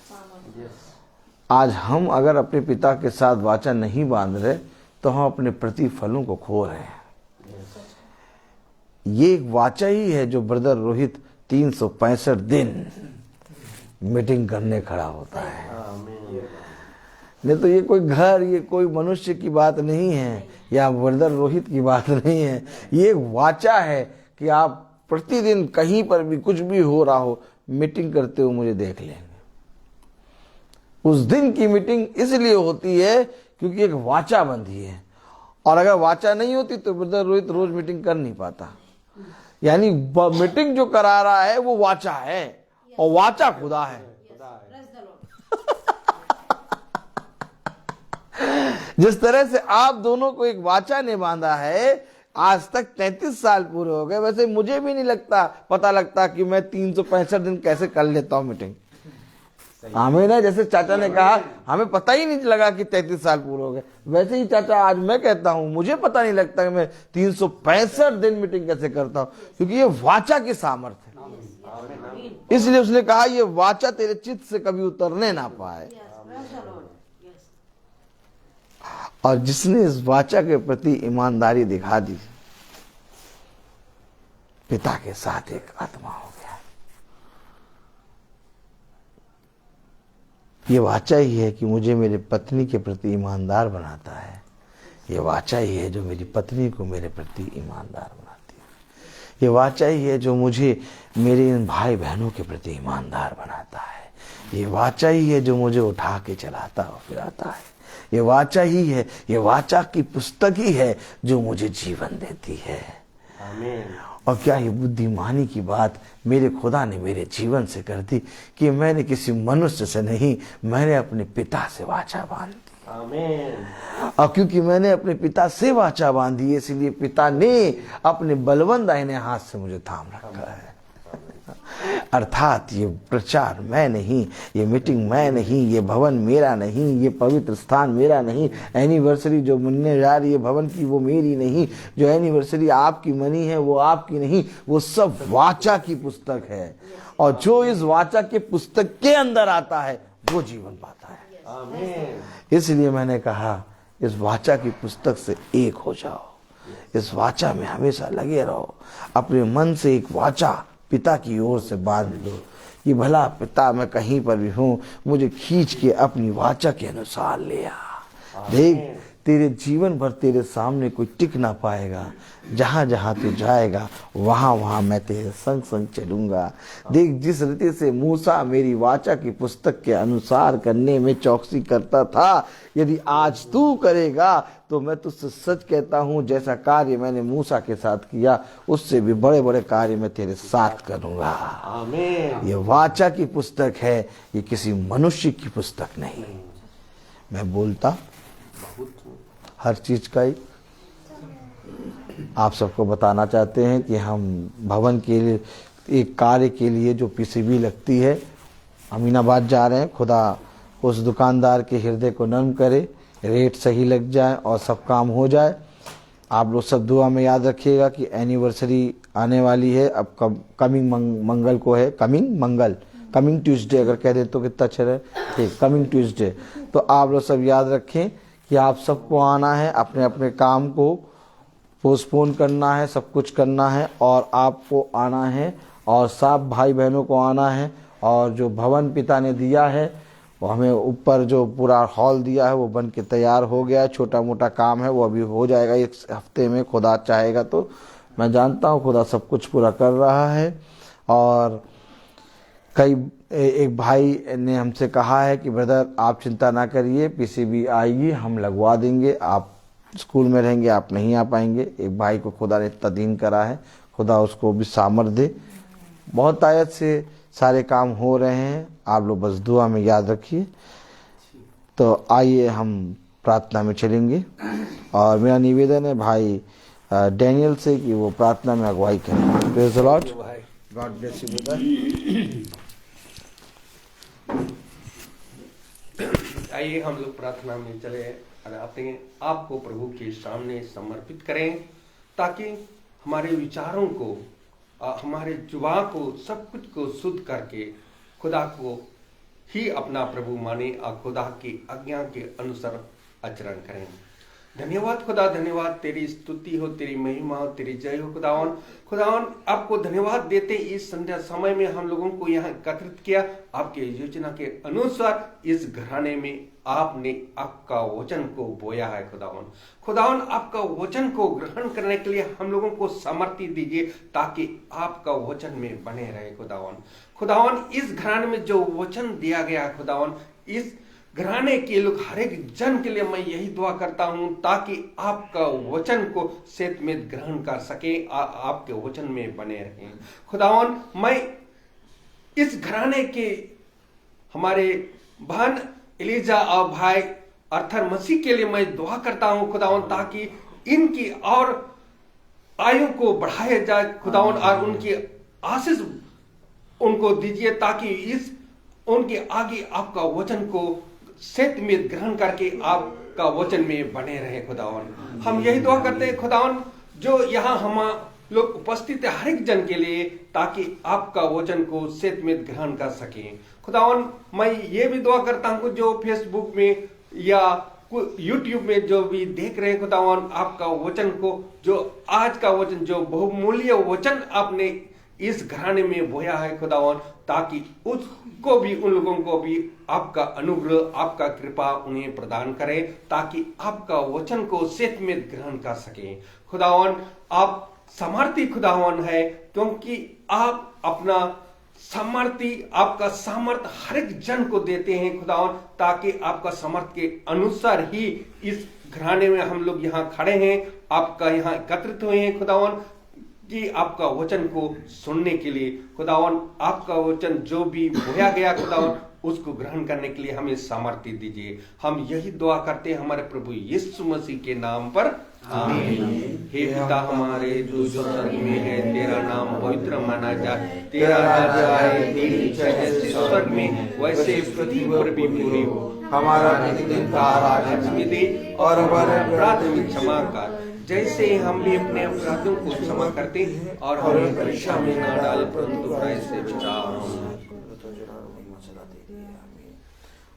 Speaker 3: आज हम अगर अपने पिता के साथ वाचा नहीं बांध रहे तो हम अपने प्रतिफलों को खो रहे हैं। ये एक वाचा ही है जो ब्रदर रोहित 365 दिन मीटिंग करने खड़ा होता है। नहीं तो ये कोई घर, ये कोई मनुष्य की बात नहीं है या ब्रदर रोहित की बात नहीं है। ये एक वाचा है कि आप प्रतिदिन कहीं पर भी कुछ भी हो रहा हो, मीटिंग करते हुए मुझे देख लेंगे। उस दिन की मीटिंग इसलिए होती है क्योंकि एक वाचा बंधी है, और अगर वाचा नहीं होती तो ब्रदर रोहित रोज मीटिंग कर नहीं पाता। यानी मीटिंग जो करा रहा है वो वाचा है, और वाचा खुदा है। जिस तरह से आप दोनों को एक वाचा ने बांधा है, आज तक 33 साल पूरे हो गए, वैसे मुझे भी नहीं पता लगता कि मैं 365 दिन कैसे कर लेता हूं मीटिंग। हमें ना, जैसे चाचा ने कहा हमें पता ही नहीं लगा कि 33 साल पूरे हो गए, वैसे ही चाचा आज मैं कहता हूं मुझे पता नहीं लगता कि मैं 365 दिन मीटिंग कैसे करता हूं, क्योंकि ये वाचा की सामर्थ्य है। इसलिए उसने कहा ये वाचा तेरे चित्त से कभी उतरने ना पाए। और जिसने इस वाचा के प्रति ईमानदारी दिखा दी, पिता के साथ एक आत्मा हो गया। ये वाचा ही है कि मुझे मेरे पत्नी के प्रति ईमानदार बनाता है। ये वाचा ही है जो मेरी पत्नी को मेरे प्रति ईमानदार बनाती है। ये वाचा ही है जो मुझे मेरे इन भाई बहनों के प्रति ईमानदार बनाता है। ये वाचा ही है जो मुझे उठा के चलाता और फिराता है। ये वाचा ही है, ये वाचा की पुस्तक ही है जो मुझे जीवन देती है। आमीन। और क्या ये बुद्धिमानी की बात मेरे खुदा ने मेरे जीवन से कर दी कि मैंने किसी मनुष्य से नहीं, मैंने अपने पिता से वाचा बांध दी। आमीन। और क्योंकि मैंने अपने पिता से वाचा बांधी, इसलिए पिता ने अपने बलवंत दाहिने हाथ से मुझे थाम रखा है। अर्थात ये प्रचार मैं नहीं, ये मीटिंग मैं नहीं, ये भवन मेरा नहीं, ये पवित्र स्थान मेरा नहीं, एनिवर्सरी जो मनने जा रही है भवन की वो मेरी नहीं, जो एनिवर्सरी आपकी मनी है वो आपकी नहीं, वो सब वाचा की पुस्तक है। और जो इस वाचा के पुस्तक के अंदर आता है वो जीवन पाता है। आमीन। इसलिए मैंने कहा इस वाचा की पुस्तक से एक हो जाओ, इस वाचा में हमेशा लगे रहो। अपने मन से एक वाचा पिता की ओर से बांध लो कि भला पिता मैं कहीं पर भी हूं, मुझे खींच के अपनी वाचा के अनुसार ले आ। देख तेरे जीवन भर तेरे सामने कोई टिक ना पाएगा, जहां जहां तू जाएगा वहां वहां मैं तेरे संग संग चलूंगा। देख जिस रीति से मूसा मेरी वाचा की पुस्तक के अनुसार करने में चौकसी करता था, यदि आज तू करेगा तो मैं तुझसे सच कहता हूं जैसा कार्य मैंने मूसा के साथ किया उससे भी बड़े बड़े कार्य मैं तेरे साथ करूंगा। आमीन। ये वाचा की पुस्तक है, ये किसी मनुष्य की पुस्तक नहीं। मैं बोलता हर चीज का ही आप सबको बताना चाहते हैं कि हम भवन के लिए एक कार्य के लिए जो पीसीबी लगती है, अमीनाबाद जा रहे हैं। खुदा उस दुकानदार के हृदय को नर्म करे, रेट सही लग जाए और सब काम हो जाए। आप लोग सब दुआ में याद रखिएगा कि एनिवर्सरी आने वाली है। अब कमिंग मंगल को है, कमिंग ट्यूसडे अगर कह दे तो कितना अच्छा रहे। ठीक, कमिंग ट्यूसडे। तो आप लोग सब याद रखें कि आप सबको आना है, अपने अपने काम को पोस्टपोन करना है, सब कुछ करना है और आपको आना है और सब भाई बहनों को आना है। और जो भवन पिता ने दिया है वो हमें ऊपर जो पूरा हॉल दिया है वो बन के तैयार हो गया है। छोटा मोटा काम है वो अभी हो जाएगा एक हफ्ते में, खुदा चाहेगा तो। मैं जानता हूँ खुदा सब कुछ पूरा कर रहा है। और एक भाई ने हमसे कहा है कि ब्रदर आप चिंता ना करिए, पीसीबी आएगी, हम लगवा देंगे, आप स्कूल में रहेंगे, आप नहीं आ पाएंगे। एक भाई को खुदा ने तदीन करा है, खुदा उसको भी सामर्थ दे। बहुत आयत से सारे काम हो रहे हैं, आप लोग बस दुआ में याद रखिए। तो आइए हम प्रार्थना में चलेंगे और मेरा निवेदन है भाई डैनियल से कि वो प्रार्थना में अगुवाई करें। Praise the Lord. God bless you brother.
Speaker 1: आइए हम लोग प्रार्थना में चले और अपने आप को प्रभु के सामने समर्पित करें ताकि हमारे विचारों को, हमारे जुबान को, सब कुछ को शुद्ध करके खुदा को ही अपना प्रभु माने और खुदा की आज्ञा के अनुसार आचरण करें। धन्यवाद खुदा, धन्यवाद, तेरी स्तुति हो, तेरी महिमा हो, तेरी जय हो खुदावन। खुदावन आपको धन्यवाद देते इस संध्या समय में हम लोगों को यहाँ एकत्रित किया आपके योजना के अनुसार। इस घराने में आपने आपका वचन को बोया है खुदावन। खुदावन आपका वचन को ग्रहण करने के लिए हम लोगों को सामर्थ्य दीजिए ताकि आपका वचन में बने रहे खुदावन। खुदावन इस घराने में जो वचन दिया गया है खुदावन, इस घराने के लोग हर एक जन के लिए मैं यही दुआ करता हूं ताकि आपका वचन को सेत में ग्रहण कर सके, आपके वचन में बने रहें खुदावन। मैं इस घराने के हमारे बहन एलिजा और भाई अर्थर मसीह के लिए मैं दुआ करता हूं खुदावन, ताकि इनकी और आयु को बढ़ाया जाए खुदावन और उनकी आशीष उनको दीजिए ताकि इस उनके आगे आपका वचन को सेत में ग्रहण करके आपका वचन में बने रहे खुदावन। हम यही दुआ करते हैं खुदावन, जो यहाँ हम लोग उपस्थित है हर एक जन के लिए, ताकि आपका वचन को सेत में ग्रहण कर सके खुदावन। मैं ये भी दुआ करता हूँ जो फेसबुक में या यूट्यूब में जो भी देख रहे हैं खुदावन, आपका वचन को, जो आज का वचन, जो बहुमूल्य वचन आपने इस घराने में बोया है खुदावन, ताकि उसको भी, उन लोगों को भी आपका अनुग्रह, आपका कृपा उन्हें प्रदान करे, ताकि आपका वचन को सेत में ग्रहण कर सके खुदावन। आप सामर्थी खुदावन है, क्योंकि आप अपना सामर्थी, आपका सामर्थ हर एक जन को देते हैं खुदावन, ताकि आपका सामर्थ के अनुसार ही इस घराने में हम लोग यहाँ खड़े हैं, आपका यहाँ एकत्रित हुए हैं खुदावन, कि आपका वचन को सुनने के लिए खुदावन। आपका वचन जो भी बोया गया खुदावन, उसको ग्रहण करने के लिए हमें सामर्थ्य दीजिए। हम यही दुआ करते हैं हमारे प्रभु यीशु मसीह के नाम पर, आमीन। हे पिता हमारे जो स्वर्ग में है, तेरा नाम पवित्र माना जाए, तेरा राज्य आए, तेरी इच्छा जैसे स्वर्ग में वैसे पृथ्वी पर भी पूरी हो। हमारा प्रतिदिन का आहार आज हमें दे, और हमारे अपराध में क्षमा कर, जैसे हम भी अपने अपराधों को क्षमा करते हैं, और हमें परीक्षा में न डाले परंतु बुराई से बचाओ।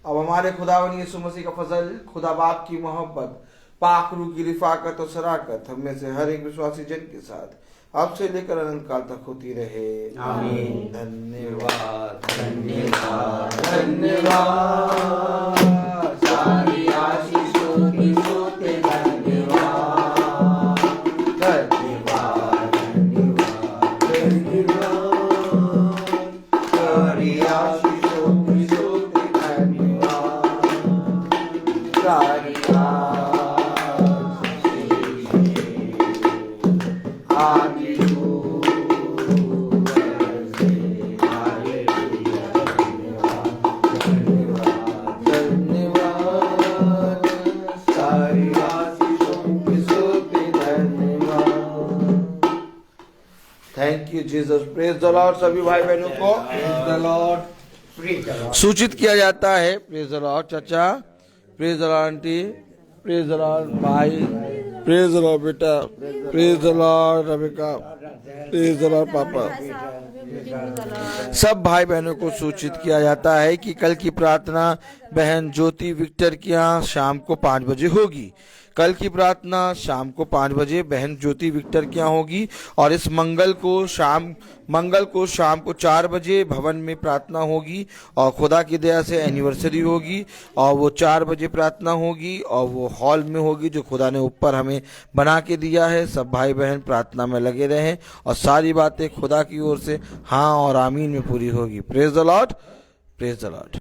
Speaker 3: अब हमारे खुदावन यीशु मसीह का फजल, खुदा बाप की मोहब्बत, पाक रूह की रिफाकत और शराकत हम में से हर एक विश्वासी जन के साथ अब से लेकर अनंत काल तक होती रहे, आमीन। धन्यवाद, धन्यवाद, धन्यवाद। सारी आशीषों की सोते धन्यवाद, धन्यवाद, धन्यवाद, धन्यवाद। सारी आशीषों की सोते धन्यवाद, सारी thank you Jesus. Praise the Lord. सभी भाई बहनों को प्रेज द लॉर्ड सूचित किया जाता है। प्रेज द लॉर्ड चाचा, praise the lord aunty, praise the lord भाई, प्रेज द लॉर्ड बेटा, प्रेज द लॉर्ड रबिका, प्रेज द लॉर्ड पापा। सब भाई बहनों को सूचित किया जाता है कि कल की प्रार्थना बहन ज्योति विक्टर के यहाँ शाम को 5 बजे होगी। कल की प्रार्थना शाम को 5 बजे बहन ज्योति विक्टर के यहाँ होगी, और इस मंगल को शाम को 4 बजे भवन में प्रार्थना होगी, और खुदा की दया से एनिवर्सरी होगी, और वो 4 बजे प्रार्थना होगी, और वो हॉल में होगी जो खुदा ने ऊपर हमें बना के दिया है। सब भाई बहन प्रार्थना में लगे रहें, और सारी बातें खुदा की ओर से हाँ और आमीन में पूरी होगी। Praise the Lord, praise the Lord.